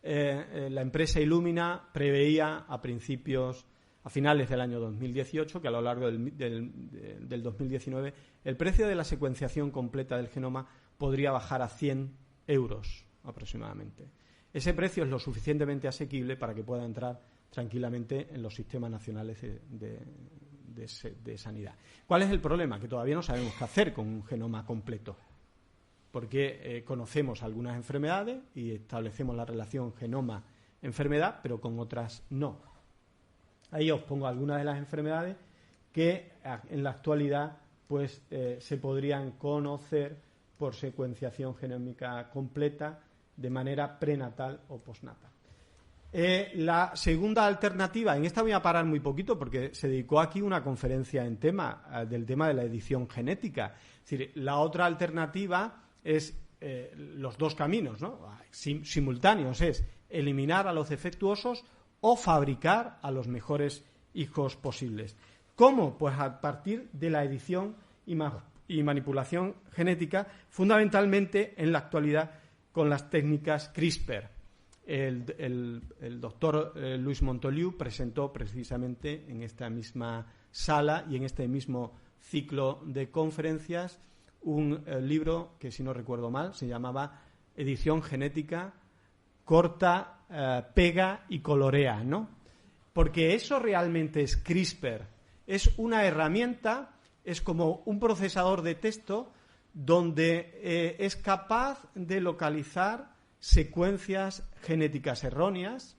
la empresa Illumina preveía a finales del año 2018, que a lo largo del 2019 el precio de la secuenciación completa del genoma podría bajar a 100 euros aproximadamente. Ese precio es lo suficientemente asequible para que pueda entrar tranquilamente en los sistemas nacionales de sanidad. ¿Cuál es el problema? Que todavía no sabemos qué hacer con un genoma completo, porque conocemos algunas enfermedades y establecemos la relación genoma-enfermedad, pero con otras no. Ahí os pongo algunas de las enfermedades que en la actualidad pues se podrían conocer por secuenciación genómica completa de manera prenatal o postnatal. La segunda alternativa, en esta voy a parar muy poquito porque se dedicó aquí una conferencia del tema de la edición genética. Es decir, la otra alternativa es los dos caminos, ¿no? Simultáneos, es eliminar a los defectuosos o fabricar a los mejores hijos posibles. ¿Cómo? Pues a partir de la edición y manipulación genética, fundamentalmente en la actualidad con las técnicas CRISPR. El doctor Luis Montoliu presentó precisamente en esta misma sala y en este mismo ciclo de conferencias un libro que, si no recuerdo mal, se llamaba Edición genética, corta, pega y colorea, ¿no? Porque eso realmente es CRISPR. Es una herramienta, es como un procesador de texto donde es capaz de localizar secuencias genéticas erróneas,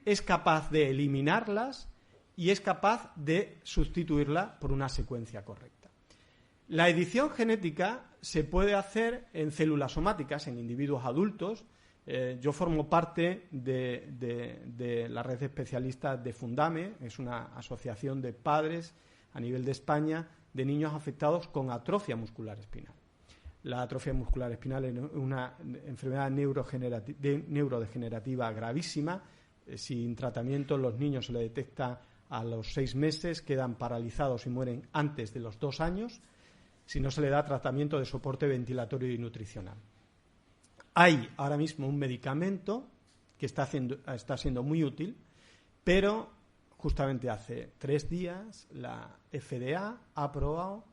es capaz de eliminarlas y es capaz de sustituirla por una secuencia correcta. La edición genética se puede hacer en células somáticas, en individuos adultos. Yo formo parte de la red de especialistas de Fundame, es una asociación de padres a nivel de España de niños afectados con atrofia muscular espinal. La atrofia muscular espinal es una enfermedad neurodegenerativa gravísima. Sin tratamiento, los niños se le detecta a los 6 meses, quedan paralizados y mueren antes de los 2 años, si no se le da tratamiento de soporte ventilatorio y nutricional. Hay ahora mismo un medicamento que está siendo muy útil, Pero justamente hace 3 días la FDA ha aprobado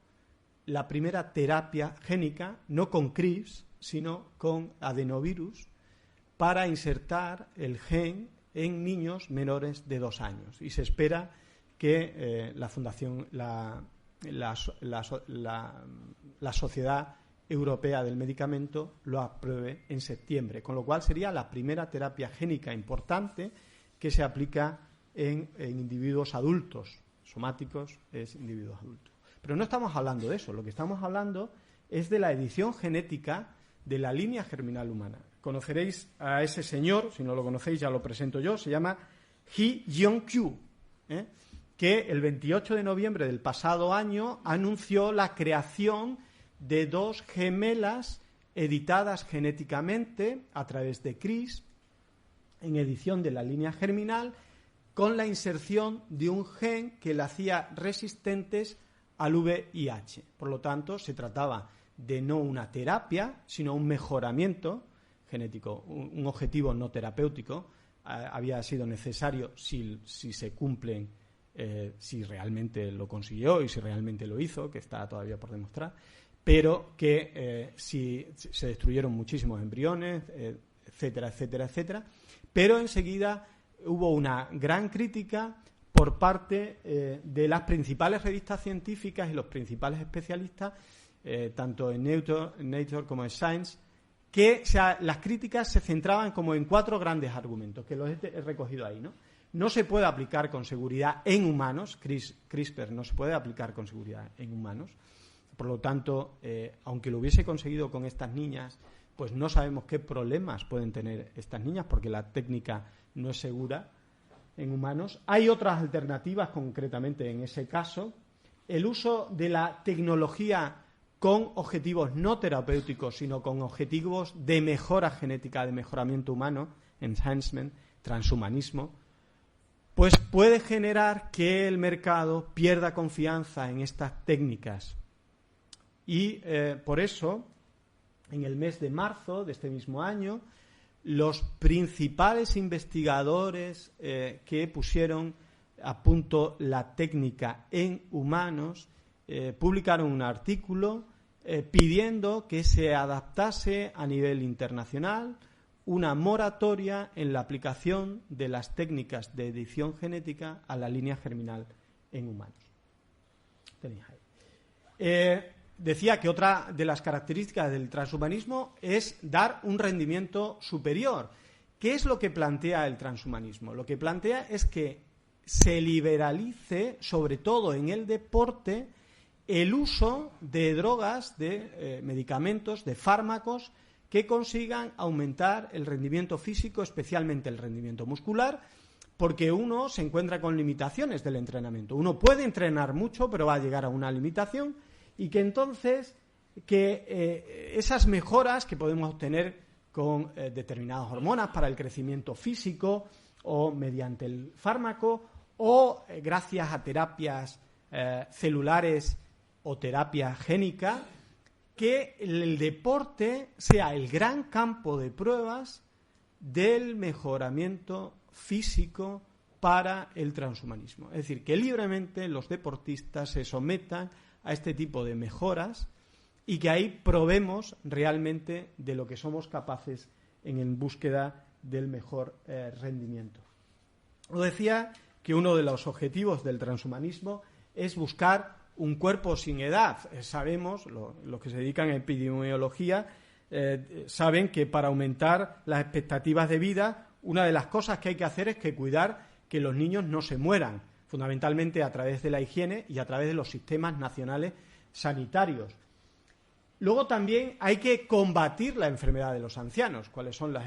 la primera terapia génica, no con CRISPR, sino con adenovirus, para insertar el gen en niños menores de 2 años. Y se espera que la Fundación, la Sociedad Europea del Medicamento lo apruebe en septiembre, con lo cual sería la primera terapia génica importante que se aplica en individuos adultos, somáticos es individuos adultos. Pero no estamos hablando de eso, lo que estamos hablando es de la edición genética de la línea germinal humana. Conoceréis a ese señor, si no lo conocéis ya lo presento yo, se llama He Jiankyu, que el 28 de noviembre del pasado año anunció la creación de 2 gemelas editadas genéticamente a través de CRISPR en edición de la línea germinal con la inserción de un gen que la hacía resistentes al VIH. Por lo tanto, se trataba de no una terapia, sino un mejoramiento genético, un objetivo no terapéutico. Había sido necesario si se cumplen, si realmente lo consiguió y si realmente lo hizo, que está todavía por demostrar, pero que si se destruyeron muchísimos embriones, etcétera, etcétera, etcétera. Pero enseguida hubo una gran crítica por parte de las principales revistas científicas y los principales especialistas, tanto en Nature como en Science, que las críticas se centraban como en 4 grandes argumentos, que los he recogido ahí, ¿no? No se puede aplicar con seguridad en humanos, CRISPR no se puede aplicar con seguridad en humanos, por lo tanto, aunque lo hubiese conseguido con estas niñas, pues no sabemos qué problemas pueden tener estas niñas, porque la técnica no es segura en humanos. Hay otras alternativas, concretamente en ese caso, el uso de la tecnología con objetivos no terapéuticos, sino con objetivos de mejora genética, de mejoramiento humano, enhancement, transhumanismo, pues puede generar que el mercado pierda confianza en estas técnicas. Y por eso, en el mes de marzo de este mismo año, los principales investigadores que pusieron a punto la técnica en humanos publicaron un artículo pidiendo que se adaptase a nivel internacional una moratoria en la aplicación de las técnicas de edición genética a la línea germinal en humanos. Tenéis ahí. Decía que otra de las características del transhumanismo es dar un rendimiento superior. ¿Qué es lo que plantea el transhumanismo? Lo que plantea es que se liberalice, sobre todo en el deporte, el uso de drogas, de medicamentos, de fármacos que consigan aumentar el rendimiento físico, especialmente el rendimiento muscular, porque uno se encuentra con limitaciones del entrenamiento. Uno puede entrenar mucho, pero va a llegar a una limitación, y que entonces esas mejoras que podemos obtener con determinadas hormonas para el crecimiento físico o mediante el fármaco o gracias a terapias celulares o terapia génica, que el deporte sea el gran campo de pruebas del mejoramiento físico para el transhumanismo. Es decir, que libremente los deportistas se sometan a este tipo de mejoras y que ahí probemos realmente de lo que somos capaces en búsqueda del mejor rendimiento. Os decía que uno de los objetivos del transhumanismo es buscar un cuerpo sin edad. Sabemos, los que se dedican a epidemiología, saben que para aumentar las expectativas de vida, una de las cosas que hay que hacer es que cuidar que los niños no se mueran, fundamentalmente a través de la higiene y a través de los sistemas nacionales sanitarios. Luego también hay que combatir la enfermedad de los ancianos. ¿Cuáles son las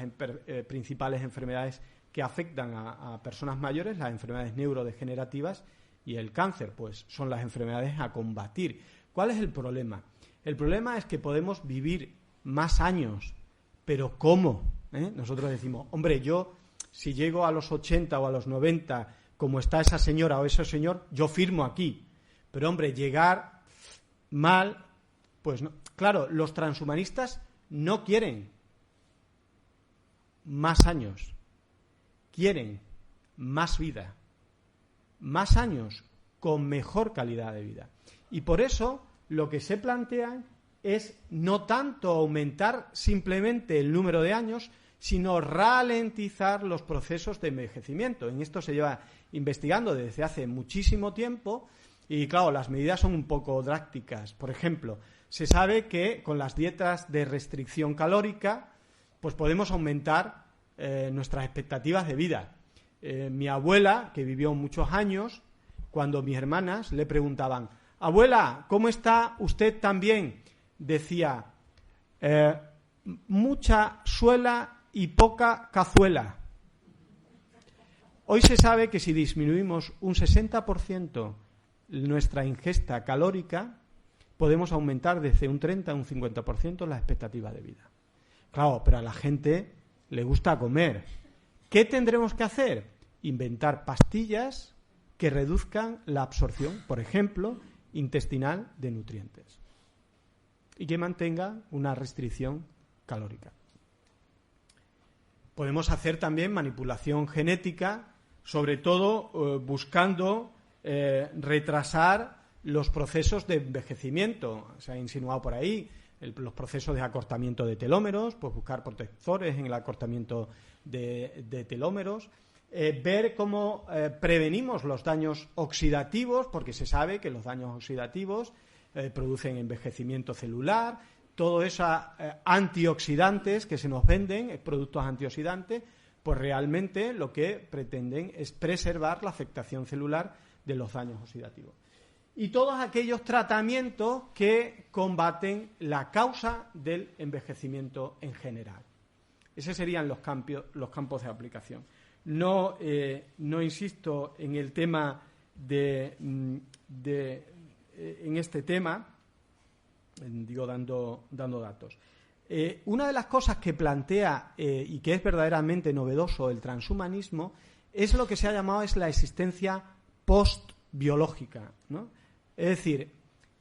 principales enfermedades que afectan a personas mayores? Las enfermedades neurodegenerativas y el cáncer, pues son las enfermedades a combatir. ¿Cuál es el problema? El problema es que podemos vivir más años, pero ¿cómo? Nosotros decimos, hombre, yo si llego a los 80 o a los 90, como está esa señora o ese señor, yo firmo aquí. Pero, hombre, llegar mal, pues no. Claro, los transhumanistas no quieren más años, quieren más vida. más años con mejor calidad de vida. Y por eso lo que se plantea es no tanto aumentar simplemente el número de años, sino ralentizar los procesos de envejecimiento. En esto se lleva investigando desde hace muchísimo tiempo y, claro, las medidas son un poco drásticas. Por ejemplo, se sabe que con las dietas de restricción calórica pues podemos aumentar nuestras expectativas de vida. Mi abuela, que vivió muchos años, cuando mis hermanas le preguntaban: abuela, ¿cómo está usted también? Decía, mucha suela y poca cazuela. Hoy se sabe que si disminuimos un 60% nuestra ingesta calórica, podemos aumentar desde un 30 a un 50% la expectativa de vida. Claro, pero a la gente le gusta comer. ¿Qué tendremos que hacer? Inventar pastillas que reduzcan la absorción, por ejemplo, intestinal de nutrientes y que mantenga una restricción calórica. Podemos hacer también manipulación genética, sobre todo buscando retrasar los procesos de envejecimiento. Se ha insinuado por ahí los procesos de acortamiento de telómeros, pues buscar protectores en el acortamiento de telómeros, ver cómo prevenimos los daños oxidativos, porque se sabe que los daños oxidativos producen envejecimiento celular, todo eso antioxidantes que se nos venden, productos antioxidantes, pues realmente lo que pretenden es preservar la afectación celular de los daños oxidativos. Y todos aquellos tratamientos que combaten la causa del envejecimiento en general. Esos serían los campos de aplicación. No insisto en el tema en este tema, digo dando datos. Una de las cosas que plantea y que es verdaderamente novedoso el transhumanismo es lo que se ha llamado la existencia postbiológica, ¿no? Es decir,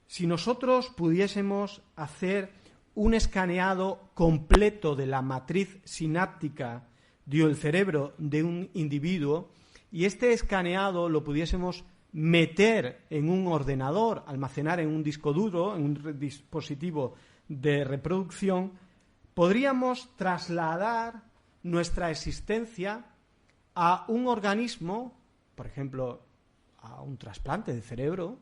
si nosotros pudiésemos hacer un escaneado completo de la matriz sináptica del cerebro de un individuo y este escaneado lo pudiésemos meter en un ordenador, almacenar en un disco duro, en un dispositivo de reproducción, podríamos trasladar nuestra existencia a un organismo, por ejemplo, a un trasplante de cerebro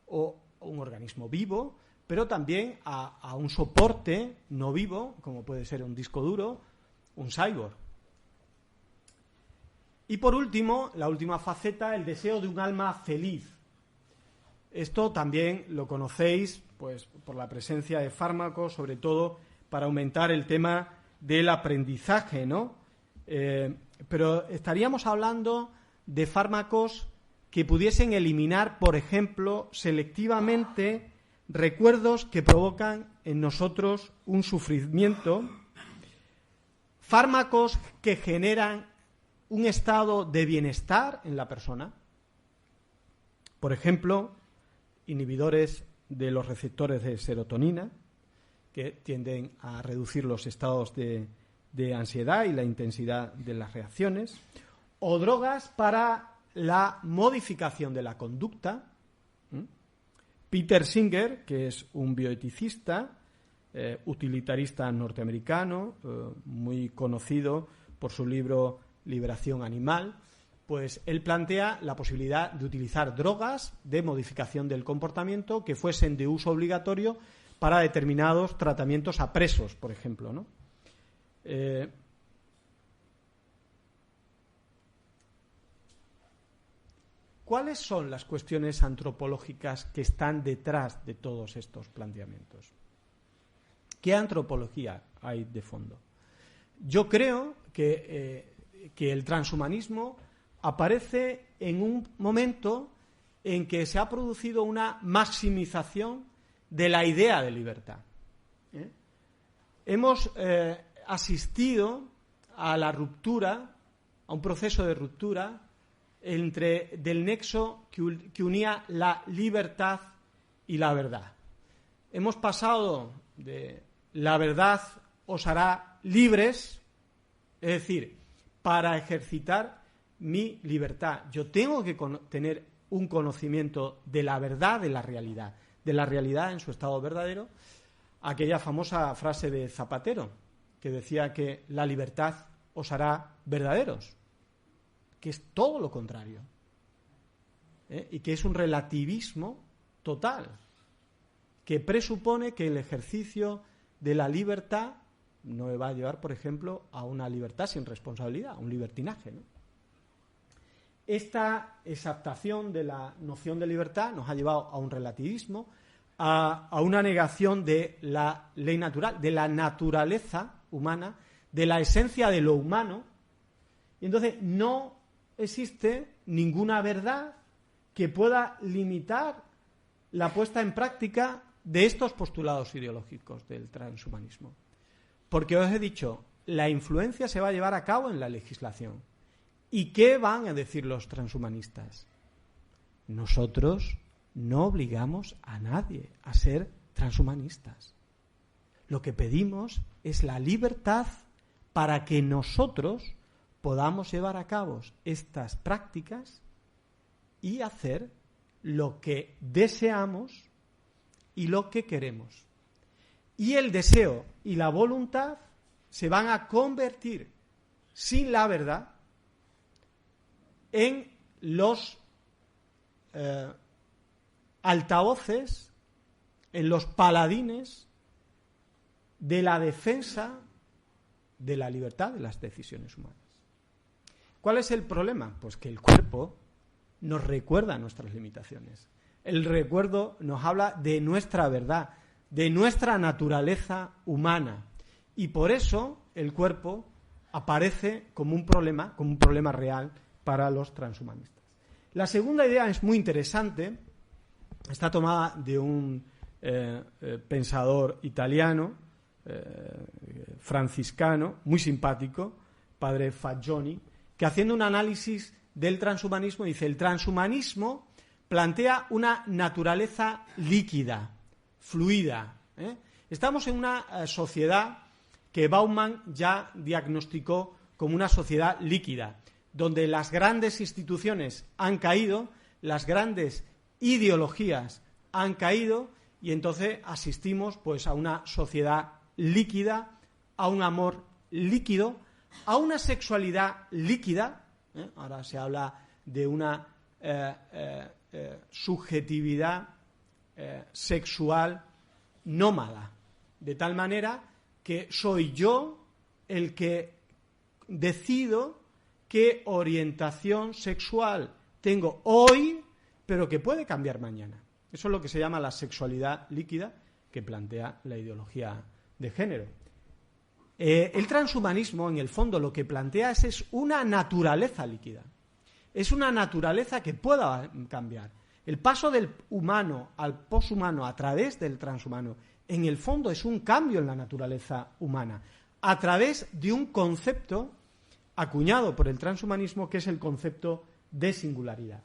o un organismo vivo, pero también a un soporte no vivo, como puede ser un disco duro, un cyborg. Y por último, la última faceta, el deseo de un alma feliz. Esto también lo conocéis pues, por la presencia de fármacos, sobre todo para aumentar el tema del aprendizaje, ¿no? Pero estaríamos hablando de fármacos que pudiesen eliminar, por ejemplo, selectivamente recuerdos que provocan en nosotros un sufrimiento, fármacos que generan un estado de bienestar en la persona, por ejemplo, inhibidores de los receptores de serotonina, que tienden a reducir los estados de ansiedad y la intensidad de las reacciones, o drogas para la modificación de la conducta. Peter Singer, que es un bioeticista, utilitarista norteamericano, muy conocido por su libro Liberación Animal, pues él plantea la posibilidad de utilizar drogas de modificación del comportamiento que fuesen de uso obligatorio para determinados tratamientos a presos, por ejemplo, ¿no? ¿Cuáles son las cuestiones antropológicas que están detrás de todos estos planteamientos? ¿Qué antropología hay de fondo? Yo creo que el transhumanismo aparece en un momento en que se ha producido una maximización de la idea de libertad. Hemos asistido a la ruptura, a un proceso de ruptura del nexo que unía la libertad y la verdad. Hemos pasado de la verdad os hará libres, es decir, para ejercitar mi libertad. Yo tengo que tener un conocimiento de la verdad, de la realidad en su estado verdadero. Aquella famosa frase de Zapatero, que decía que la libertad os hará verdaderos, que es todo lo contrario, y que es un relativismo total, que presupone que el ejercicio de la libertad no me va a llevar, por ejemplo, a una libertad sin responsabilidad, a un libertinaje, ¿no? Esta exaltación de la noción de libertad nos ha llevado a un relativismo, a una negación de la ley natural, de la naturaleza humana, de la esencia de lo humano, y entonces no existe ninguna verdad que pueda limitar la puesta en práctica de estos postulados ideológicos del transhumanismo. Porque os he dicho, la influencia se va a llevar a cabo en la legislación. ¿Y qué van a decir los transhumanistas? Nosotros no obligamos a nadie a ser transhumanistas. Lo que pedimos es la libertad para que nosotros podamos llevar a cabo estas prácticas y hacer lo que deseamos y lo que queremos. Y el deseo y la voluntad se van a convertir, sin la verdad, en los altavoces, en los paladines de la defensa de la libertad de las decisiones humanas. ¿Cuál es el problema? Pues que el cuerpo nos recuerda nuestras limitaciones. El recuerdo nos habla de nuestra verdad, de nuestra naturaleza humana. Y por eso el cuerpo aparece como un problema real para los transhumanistas. La segunda idea es muy interesante, está tomada de un pensador italiano, franciscano, muy simpático, padre Fagioni, que haciendo un análisis del transhumanismo dice: el transhumanismo plantea una naturaleza líquida, fluida. Estamos en una sociedad que Bauman ya diagnosticó como una sociedad líquida, donde las grandes instituciones han caído, las grandes ideologías han caído, y entonces asistimos pues a una sociedad líquida, a un amor líquido, a una sexualidad líquida. Ahora se habla de una subjetividad sexual nómada, de tal manera que soy yo el que decido qué orientación sexual tengo hoy, pero que puede cambiar mañana. Eso es lo que se llama la sexualidad líquida, que plantea la ideología de género. El transhumanismo, en el fondo, lo que plantea es una naturaleza líquida. Es una naturaleza que pueda cambiar. El paso del humano al poshumano a través del transhumano, en el fondo, es un cambio en la naturaleza humana, a través de un concepto acuñado por el transhumanismo, que es el concepto de singularidad,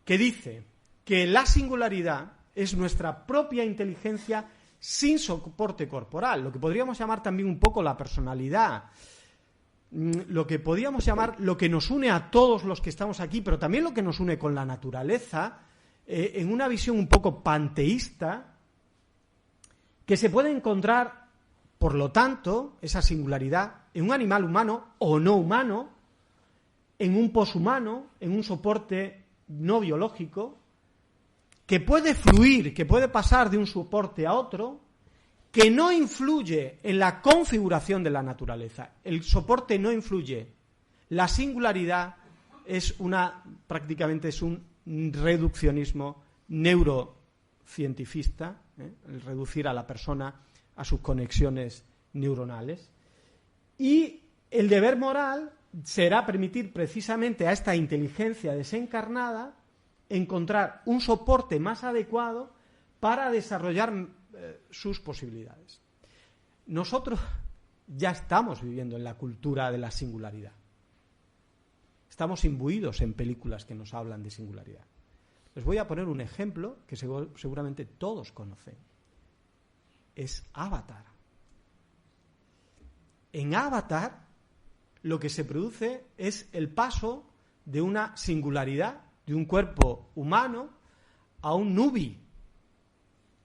que dice que la singularidad es nuestra propia inteligencia sin soporte corporal, lo que podríamos llamar también un poco la personalidad, lo que podríamos llamar lo que nos une a todos los que estamos aquí, pero también lo que nos une con la naturaleza, en una visión un poco panteísta, que se puede encontrar, por lo tanto, esa singularidad en un animal humano o no humano, en un poshumano, en un soporte no biológico, que puede fluir, que puede pasar de un soporte a otro, que no influye en la configuración de la naturaleza. El soporte no influye. La singularidad prácticamente es un reduccionismo neurocientifista, el reducir a la persona a sus conexiones neuronales. Y el deber moral será permitir precisamente a esta inteligencia desencarnada encontrar un soporte más adecuado para desarrollar sus posibilidades. Nosotros ya estamos viviendo en la cultura de la singularidad. Estamos imbuidos en películas que nos hablan de singularidad. Les voy a poner un ejemplo que seguramente todos conocen. Es Avatar. En Avatar lo que se produce es el paso de una singularidad, de un cuerpo humano a un nubi,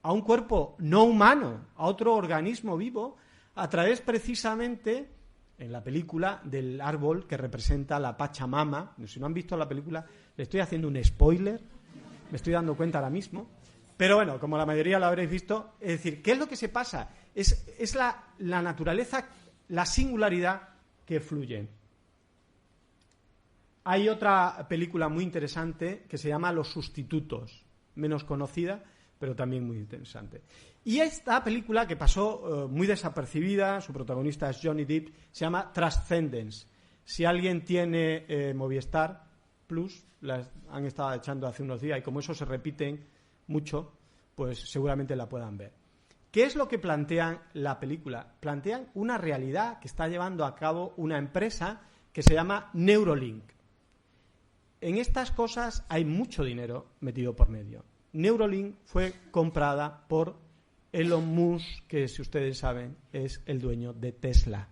a un cuerpo no humano, a otro organismo vivo, a través precisamente, en la película, del árbol que representa la Pachamama. Si no han visto la película, le estoy haciendo un spoiler, me estoy dando cuenta ahora mismo. Pero bueno, como la mayoría lo habréis visto, es decir, ¿qué es lo que se pasa? Es la naturaleza, la singularidad que fluye. Hay otra película muy interesante que se llama Los Sustitutos, menos conocida, pero también muy interesante. Y esta película, que pasó muy desapercibida, su protagonista es Johnny Depp, se llama Transcendence. Si alguien tiene Movistar Plus, las han estado echando hace unos días, y como eso se repiten mucho, pues seguramente la puedan ver. ¿Qué es lo que plantean la película? Plantean una realidad que está llevando a cabo una empresa que se llama Neuralink. En estas cosas hay mucho dinero metido por medio. Neuralink fue comprada por Elon Musk, que si ustedes saben es el dueño de Tesla.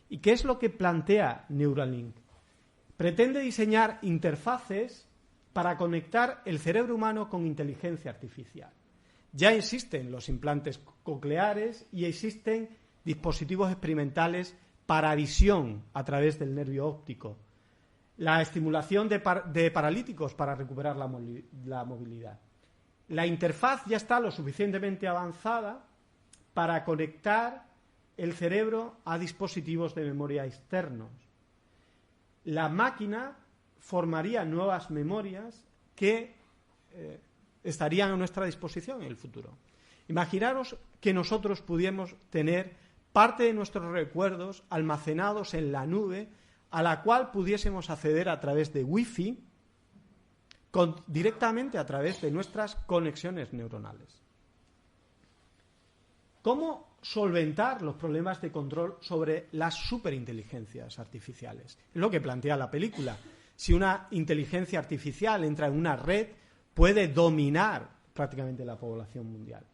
¿Y qué es lo que plantea Neuralink? Pretende diseñar interfaces para conectar el cerebro humano con inteligencia artificial. Ya existen los implantes cocleares y existen dispositivos experimentales para visión a través del nervio óptico. La estimulación de paralíticos para recuperar la movilidad. La interfaz ya está lo suficientemente avanzada para conectar el cerebro a dispositivos de memoria externos. La máquina formaría nuevas memorias que estarían a nuestra disposición en el futuro. Imaginaros que nosotros pudiéramos tener parte de nuestros recuerdos almacenados en la nube, a la cual pudiésemos acceder a través de Wi-Fi, directamente a través de nuestras conexiones neuronales. ¿Cómo solventar los problemas de control sobre las superinteligencias artificiales? Es lo que plantea la película. Si una inteligencia artificial entra en una red, puede dominar prácticamente la población mundial.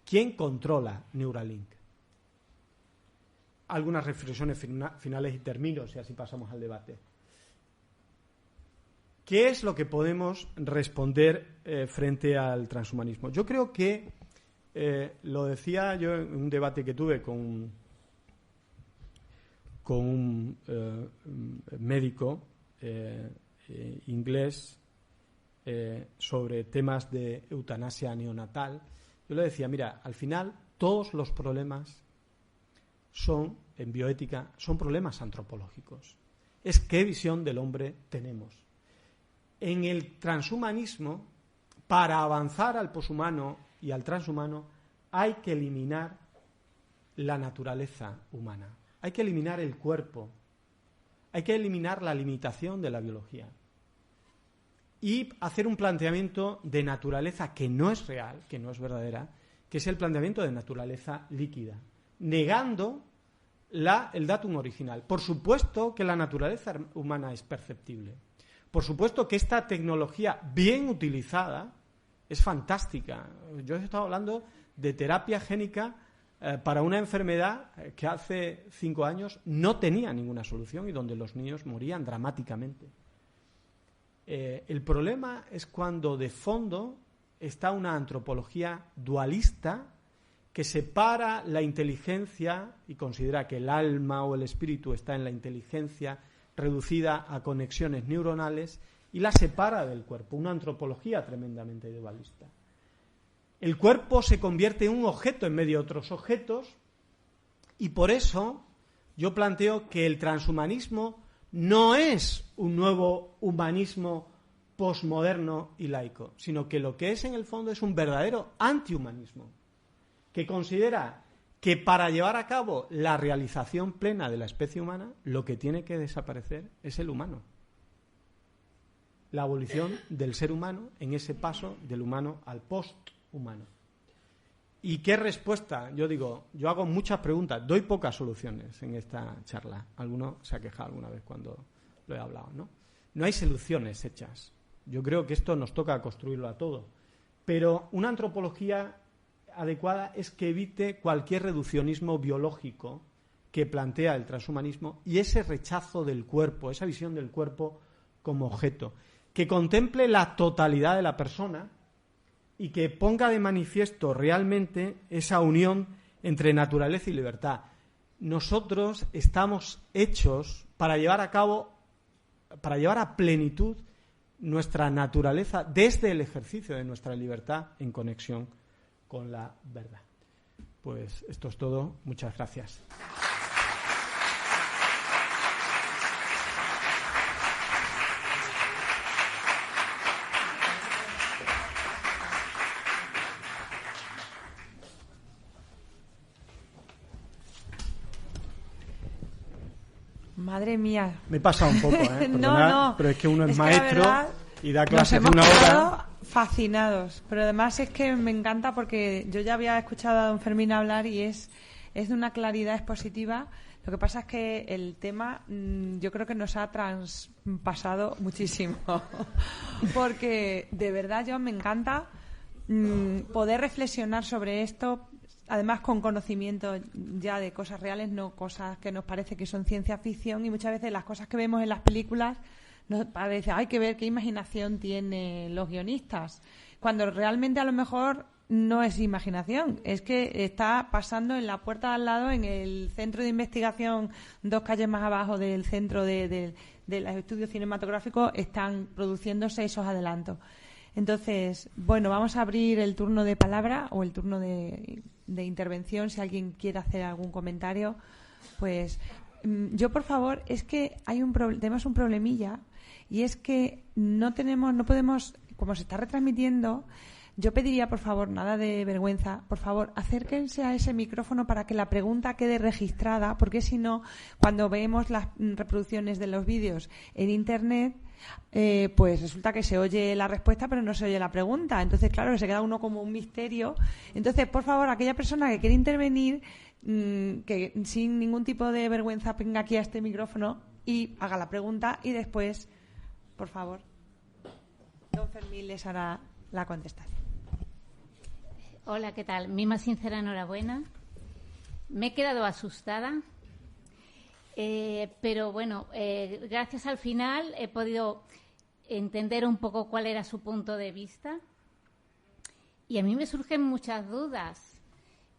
¿Quién controla Neuralink? Algunas reflexiones finales y termino, y así pasamos al debate. ¿Qué es lo que podemos responder frente al transhumanismo? Yo creo que, lo decía yo en un debate que tuve con un médico inglés sobre temas de eutanasia neonatal. Yo le decía, mira, al final todos los problemas en bioética son problemas antropológicos. Es qué visión del hombre tenemos. En el transhumanismo, para avanzar al poshumano y al transhumano, hay que eliminar la naturaleza humana, hay que eliminar el cuerpo, hay que eliminar la limitación de la biología y hacer un planteamiento de naturaleza que no es real, que no es verdadera, que es el planteamiento de naturaleza líquida, negando el datum original. Por supuesto que la naturaleza humana es perceptible. Por supuesto que esta tecnología bien utilizada es fantástica. Yo he estado hablando de terapia génica para una enfermedad que hace 5 años no tenía ninguna solución y donde los niños morían dramáticamente. El problema es cuando de fondo está una antropología dualista que separa la inteligencia y considera que el alma o el espíritu está en la inteligencia reducida a conexiones neuronales y la separa del cuerpo, una antropología tremendamente dualista. El cuerpo se convierte en un objeto en medio de otros objetos y por eso yo planteo que el transhumanismo no es un nuevo humanismo posmoderno y laico, sino que lo que es en el fondo es un verdadero antihumanismo, que considera que para llevar a cabo la realización plena de la especie humana, lo que tiene que desaparecer es el humano. La abolición del ser humano en ese paso del humano al posthumano. ¿Y qué respuesta? Yo digo, yo hago muchas preguntas, doy pocas soluciones en esta charla. Alguno se ha quejado alguna vez cuando lo he hablado, ¿no? No hay soluciones hechas. Yo creo que esto nos toca construirlo a todo. Pero una antropología adecuada es que evite cualquier reduccionismo biológico que plantea el transhumanismo y ese rechazo del cuerpo, esa visión del cuerpo como objeto, que contemple la totalidad de la persona y que ponga de manifiesto realmente esa unión entre naturaleza y libertad. Nosotros estamos hechos para llevar a plenitud nuestra naturaleza desde el ejercicio de nuestra libertad en conexión con la verdad. Pues esto es todo. Muchas gracias. Madre mía. Me he pasado un poco, No, pero es que uno es que maestro y da clases de nos una hemos hora. quedado fascinados, pero además es que me encanta porque yo ya había escuchado a don Fermín hablar y es de una claridad expositiva. Lo que pasa es que el tema yo creo que nos ha traspasado muchísimo porque de verdad yo me encanta poder reflexionar sobre esto, además con conocimiento ya de cosas reales, no cosas que nos parece que son ciencia ficción, y muchas veces las cosas que vemos en las películas nos parece, hay que ver qué imaginación tienen los guionistas, cuando realmente a lo mejor no es imaginación, es que está pasando en la puerta de al lado, en el centro de investigación 2 calles más abajo del centro de los estudios cinematográficos, están produciéndose esos adelantos. Entonces, bueno, vamos a abrir el turno de palabra o el turno de intervención. Si alguien quiere hacer algún comentario, pues yo, por favor, es que tenemos un problemilla, y es que no podemos, como se está retransmitiendo, yo pediría, por favor, nada de vergüenza, por favor, acérquense a ese micrófono para que la pregunta quede registrada, porque si no, cuando vemos las reproducciones de los vídeos en Internet, pues resulta que se oye la respuesta pero no se oye la pregunta. Entonces, claro, se queda uno como un misterio. Entonces, por favor, aquella persona que quiere intervenir, que sin ningún tipo de vergüenza venga aquí a este micrófono y haga la pregunta, y después, por favor, don Fermín les hará la contestación. Hola, ¿qué tal? Mi más sincera enhorabuena. Me he quedado asustada. Pero bueno, gracias al final he podido entender un poco cuál era su punto de vista, y a mí me surgen muchas dudas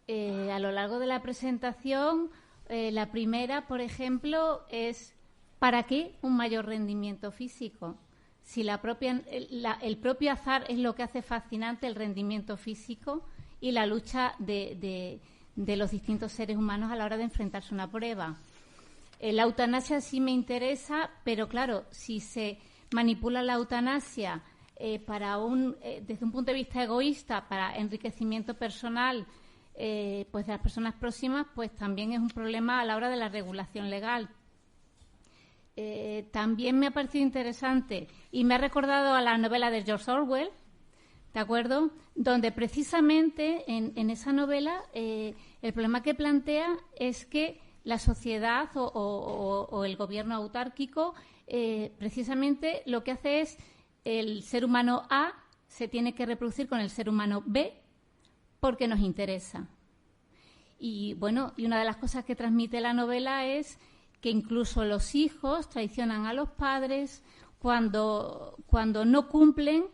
a lo largo de la presentación. La primera, por ejemplo, es ¿para qué un mayor rendimiento físico? Si el propio azar es lo que hace fascinante el rendimiento físico y la lucha de los distintos seres humanos a la hora de enfrentarse a una prueba. La eutanasia sí me interesa, pero claro, si se manipula la eutanasia desde un punto de vista egoísta, para enriquecimiento personal, pues de las personas próximas, pues también es un problema a la hora de la regulación legal. También me ha parecido interesante y me ha recordado a la novela de George Orwell, ¿de acuerdo? Donde precisamente en esa novela el problema que plantea es que la sociedad o el gobierno autárquico precisamente lo que hace es el ser humano A se tiene que reproducir con el ser humano B porque nos interesa. Y bueno, y una de las cosas que transmite la novela es que incluso los hijos traicionan a los padres cuando no cumplen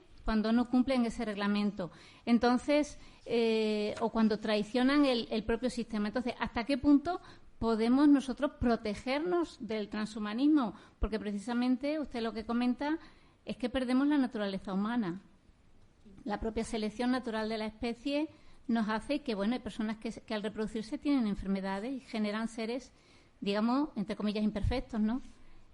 ese reglamento. Entonces, o cuando traicionan el propio sistema. Entonces, ¿hasta qué punto podemos nosotros protegernos del transhumanismo? Porque precisamente usted lo que comenta es que perdemos la naturaleza humana. La propia selección natural de la especie nos hace que, bueno, hay personas que al reproducirse tienen enfermedades y generan seres, digamos, entre comillas, imperfectos, ¿no?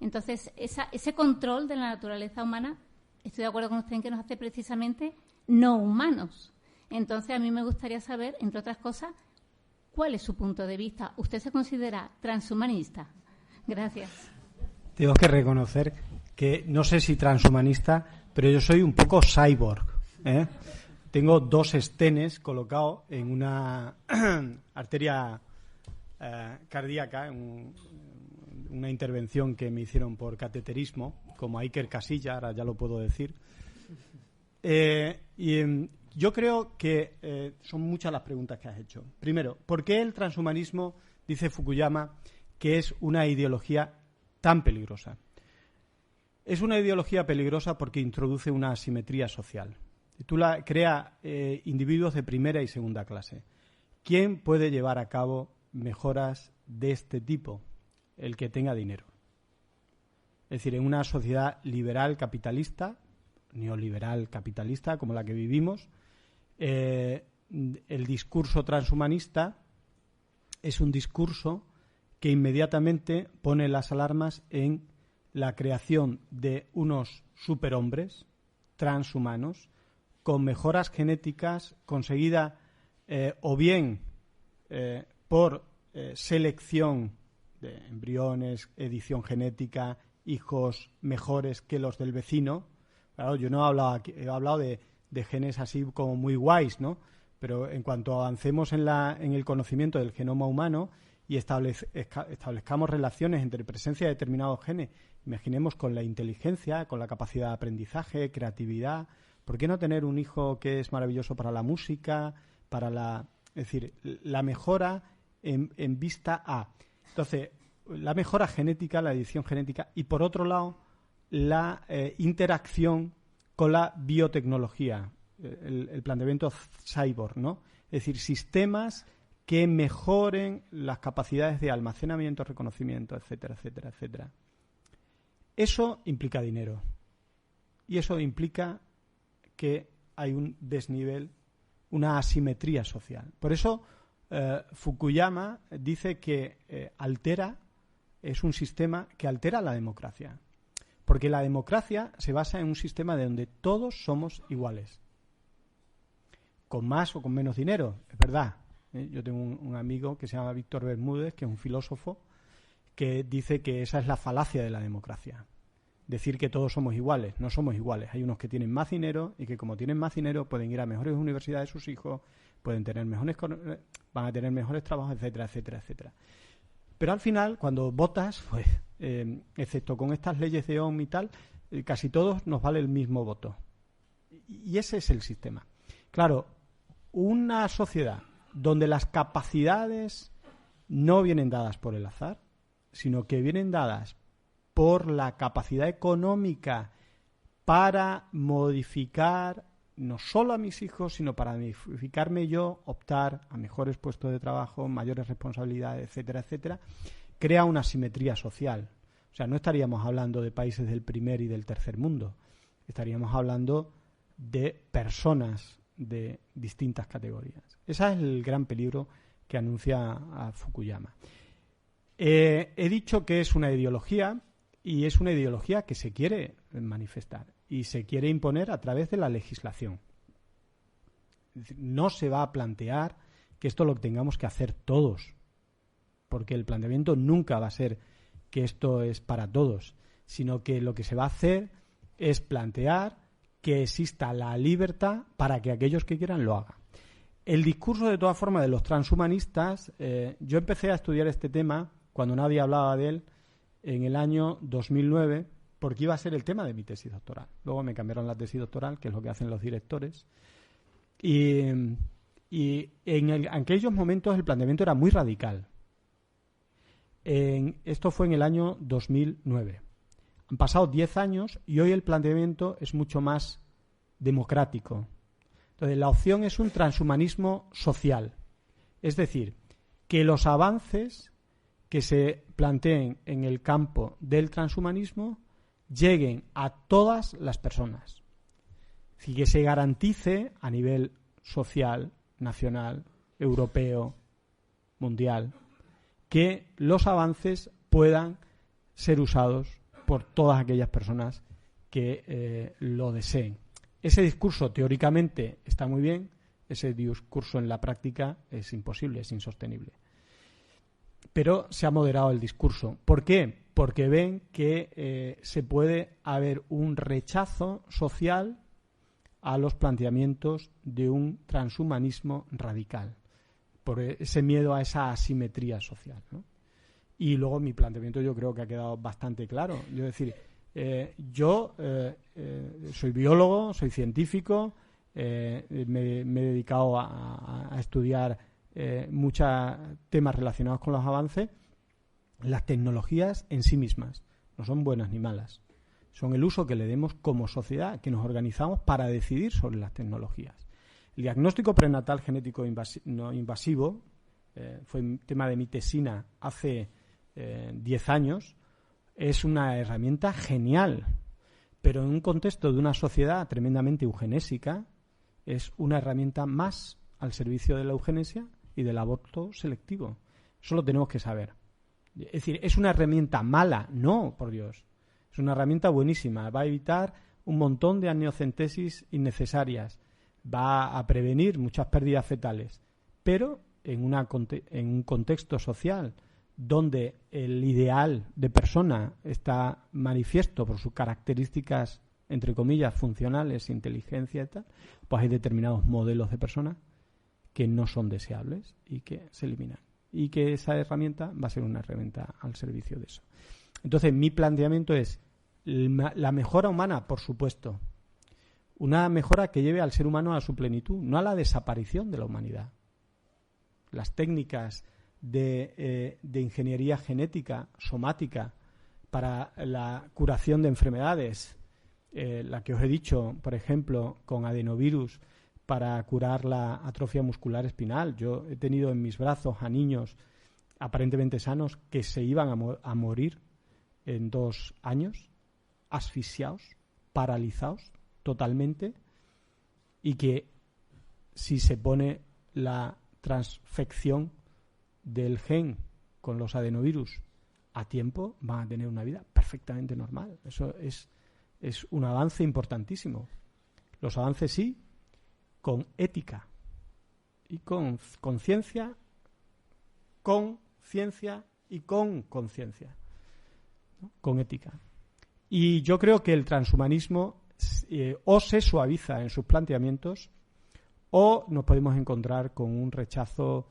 Entonces, ese control de la naturaleza humana, estoy de acuerdo con usted en que nos hace precisamente no humanos. Entonces, a mí me gustaría saber, entre otras cosas, ¿cuál es su punto de vista? ¿Usted se considera transhumanista? Gracias. Tengo que reconocer que no sé si transhumanista, pero yo soy un poco cyborg, ¿eh? Tengo 2 estenes colocados en una arteria cardíaca, en una intervención que me hicieron por cateterismo, como Iker Casillas, ahora ya lo puedo decir. Yo creo que son muchas las preguntas que has hecho. Primero, ¿por qué el transhumanismo, dice Fukuyama, que es una ideología tan peligrosa? Es una ideología peligrosa porque introduce una asimetría social. Crea individuos de primera y segunda clase. ¿Quién puede llevar a cabo mejoras de este tipo? El que tenga dinero. Es decir, en una sociedad liberal capitalista, neoliberal capitalista como la que vivimos, el discurso transhumanista es un discurso que inmediatamente pone las alarmas en la creación de unos superhombres transhumanos con mejoras genéticas conseguidas o bien por selección de embriones, edición genética, hijos mejores que los del vecino. Claro, yo no he hablado aquí, he hablado de genes así como muy guays, ¿no? Pero en cuanto avancemos en el conocimiento del genoma humano y establezcamos relaciones entre presencia de determinados genes, imaginemos con la inteligencia, con la capacidad de aprendizaje, creatividad, ¿por qué no tener un hijo que es maravilloso para la música, es decir, la mejora en vista a? Entonces, la mejora genética, la edición genética y, por otro lado, la interacción con la biotecnología, el planteamiento cyborg, ¿no? Es decir, sistemas que mejoren las capacidades de almacenamiento, reconocimiento, etcétera, etcétera, etcétera. Eso implica dinero. Y eso implica que hay un desnivel, una asimetría social. Por eso Fukuyama dice que es un sistema que altera la democracia. Porque la democracia se basa en un sistema de donde todos somos iguales. Con más o con menos dinero, es verdad. Yo tengo un amigo que se llama Víctor Bermúdez, que es un filósofo, que dice que esa es la falacia de la democracia. Decir que todos somos iguales. No somos iguales. Hay unos que tienen más dinero y que como tienen más dinero pueden ir a mejores universidades sus hijos, van a tener mejores trabajos, etcétera, etcétera, etcétera. Pero al final, cuando votas, pues, excepto con estas leyes de Ohm y tal, casi todos nos vale el mismo voto. Y ese es el sistema. Claro, una sociedad donde las capacidades no vienen dadas por el azar, sino que vienen dadas por la capacidad económica para modificar no solo a mis hijos, sino para modificarme yo, optar a mejores puestos de trabajo, mayores responsabilidades, etcétera, etcétera, crea una asimetría social. O sea, no estaríamos hablando de países del primer y del tercer mundo, estaríamos hablando de personas de distintas categorías. Ese es el gran peligro que anuncia a Fukuyama. He dicho que es una ideología y es una ideología que se quiere manifestar y se quiere imponer a través de la legislación. Es decir, no se va a plantear que esto lo tengamos que hacer todos, porque el planteamiento nunca va a ser que esto es para todos, sino que lo que se va a hacer es plantear que exista la libertad para que aquellos que quieran lo hagan. El discurso, de todas formas, de los transhumanistas, yo empecé a estudiar este tema cuando nadie hablaba de él en el año 2009, porque iba a ser el tema de mi tesis doctoral. Luego me cambiaron la tesis doctoral, que es lo que hacen los directores. Y en aquellos momentos el planteamiento era muy radical. Esto fue en el año 2009. Han pasado 10 años y hoy el planteamiento es mucho más democrático. Entonces, la opción es un transhumanismo social. Es decir, que los avances que se planteen en el campo del transhumanismo lleguen a todas las personas. Es decir, que se garantice a nivel social, nacional, europeo, mundial, que los avances puedan ser usados por todas aquellas personas que lo deseen. Ese discurso teóricamente está muy bien, ese discurso en la práctica es imposible, es insostenible. Pero se ha moderado el discurso. ¿Por qué? Porque ven que se puede haber un rechazo social a los planteamientos de un transhumanismo radical, por ese miedo a esa asimetría social, ¿no? Y luego mi planteamiento yo creo que ha quedado bastante claro. Es decir, yo soy biólogo, soy científico, me he dedicado a estudiar muchos temas relacionados con los avances. Las tecnologías en sí mismas no son buenas ni malas, son el uso que le demos como sociedad, que nos organizamos para decidir sobre las tecnologías. El diagnóstico prenatal genético no invasivo fue un tema de mi tesina hace 10 años, es una herramienta genial, pero en un contexto de una sociedad tremendamente eugenésica, es una herramienta más al servicio de la eugenesia y del aborto selectivo. Eso lo tenemos que saber. Es decir, ¿es una herramienta mala? No, por Dios. Es una herramienta buenísima. Va a evitar un montón de amniocentesis innecesarias. Va a prevenir muchas pérdidas fetales. Pero en un contexto social donde el ideal de persona está manifiesto por sus características, entre comillas, funcionales, inteligencia y tal, pues hay determinados modelos de personas que no son deseables y que se eliminan. Y que esa herramienta va a ser una herramienta al servicio de eso. Entonces, mi planteamiento es la mejora humana, por supuesto. Una mejora que lleve al ser humano a su plenitud, no a la desaparición de la humanidad. Las técnicas de ingeniería genética, somática, para la curación de enfermedades, la que os he dicho, por ejemplo, con adenovirus, para curar la atrofia muscular espinal. Yo he tenido en mis brazos a niños aparentemente sanos que se iban a morir en 2 años, asfixiados, paralizados totalmente, y que si se pone la transfección del gen con los adenovirus a tiempo, van a tener una vida perfectamente normal. Eso es un avance importantísimo. Los avances sí, con ética y con conciencia, con ciencia y con conciencia, ¿no? Con ética. Y yo creo que el transhumanismo o se suaviza en sus planteamientos o nos podemos encontrar con un rechazo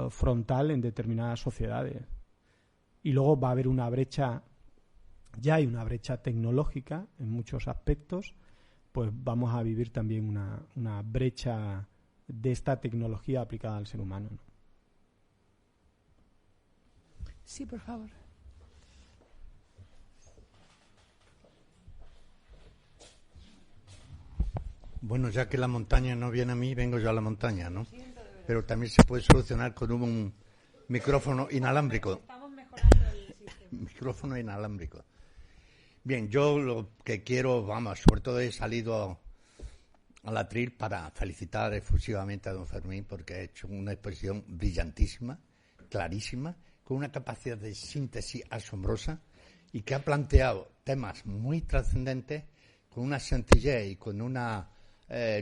frontal en determinadas sociedades. Y luego va a haber una brecha, ya hay una brecha tecnológica en muchos aspectos, pues vamos a vivir también una brecha de esta tecnología aplicada al ser humano, ¿no? Sí, por favor. Bueno, ya que la montaña no viene a mí, vengo yo a la montaña, ¿no? Pero también se puede solucionar con un micrófono inalámbrico. Estamos mejorando el sistema. Micrófono inalámbrico. Bien, yo lo que quiero, sobre todo he salido al atril para felicitar efusivamente a don Fermín porque ha hecho una exposición brillantísima, clarísima, con una capacidad de síntesis asombrosa y que ha planteado temas muy trascendentes con una sencillez y con una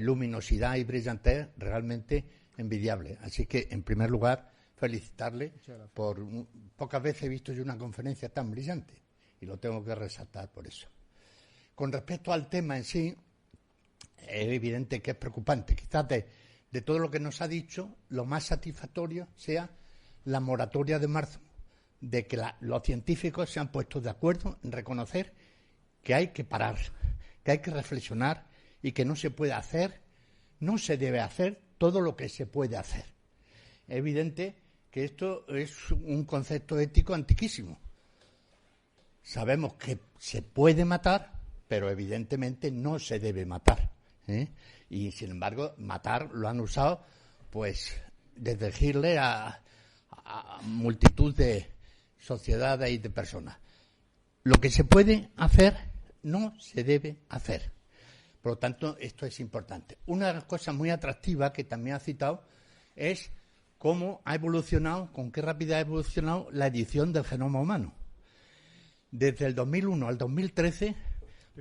luminosidad y brillantez realmente envidiable. Así que, en primer lugar, felicitarle por pocas veces he visto yo una conferencia tan brillante y lo tengo que resaltar por eso. Con respecto al tema en sí, es evidente que es preocupante. Quizás de todo lo que nos ha dicho, lo más satisfactorio sea la moratoria de marzo, de que los científicos se han puesto de acuerdo en reconocer que hay que parar, que hay que reflexionar y que no se puede hacer, no se debe hacer todo lo que se puede hacer. Es evidente que esto es un concepto ético antiquísimo. Sabemos que se puede matar, pero evidentemente no se debe matar, ¿eh? Y sin embargo, matar lo han usado, pues, desde Hitler a multitud de sociedades y de personas. Lo que se puede hacer no se debe hacer. Por lo tanto, esto es importante. Una de las cosas muy atractivas que también ha citado es cómo ha evolucionado, con qué rapidez ha evolucionado la edición del genoma humano. Desde el 2001 al 2013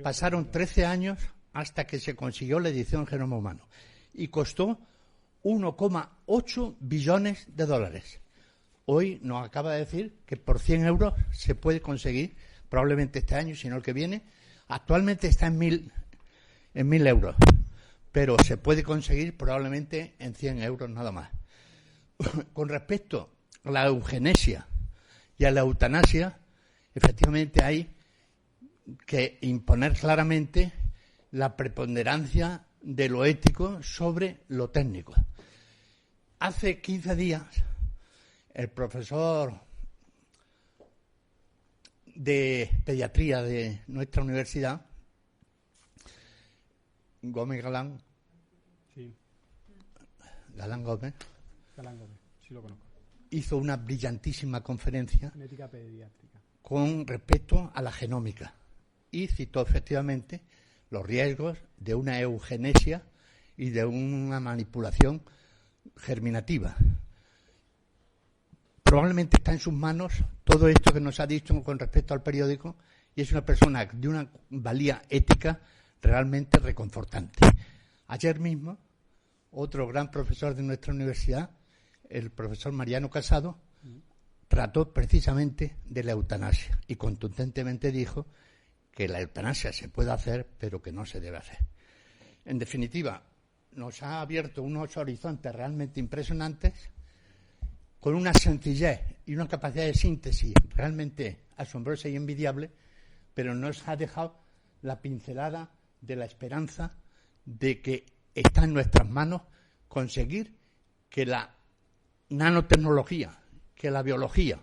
pasaron 13 años hasta que se consiguió la edición del genoma humano y costó 1,8 billones de dólares. Hoy nos acaba de decir que por 100 euros se puede conseguir, probablemente este año, si no el que viene. Actualmente está en 1.000 euros, pero se puede conseguir probablemente en 100 euros nada más. Con respecto a la eugenesia y a la eutanasia, efectivamente hay que imponer claramente la preponderancia de lo ético sobre lo técnico. Hace 15 días, el profesor de pediatría de nuestra universidad, Gómez Galán. Sí. Galán Gómez. Galán Gómez, sí lo conozco. Hizo una brillantísima conferencia Genética pediátrica. con respecto a la genómica y citó efectivamente los riesgos de una eugenesia y de una manipulación germinativa. Probablemente está en sus manos todo esto que nos ha dicho con respecto al periódico, y es una persona de una valía ética realmente reconfortante. Ayer mismo, otro gran profesor de nuestra universidad, el profesor Mariano Casado, trató precisamente de la eutanasia y contundentemente dijo que la eutanasia se puede hacer, pero que no se debe hacer. En definitiva, nos ha abierto unos horizontes realmente impresionantes, con una sencillez y una capacidad de síntesis realmente asombrosa y envidiable, pero nos ha dejado la pincelada de la esperanza de que está en nuestras manos conseguir que la nanotecnología, que la biología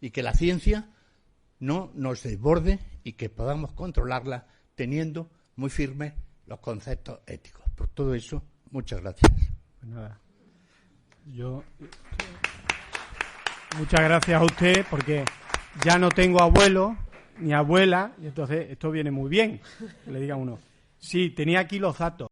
y que la ciencia no nos desborde y que podamos controlarla teniendo muy firmes los conceptos éticos. Por todo eso, muchas gracias. Pues nada, muchas gracias a usted, porque ya no tengo abuelo ni abuela, y entonces esto viene muy bien, que le diga uno. Sí, tenía aquí los datos.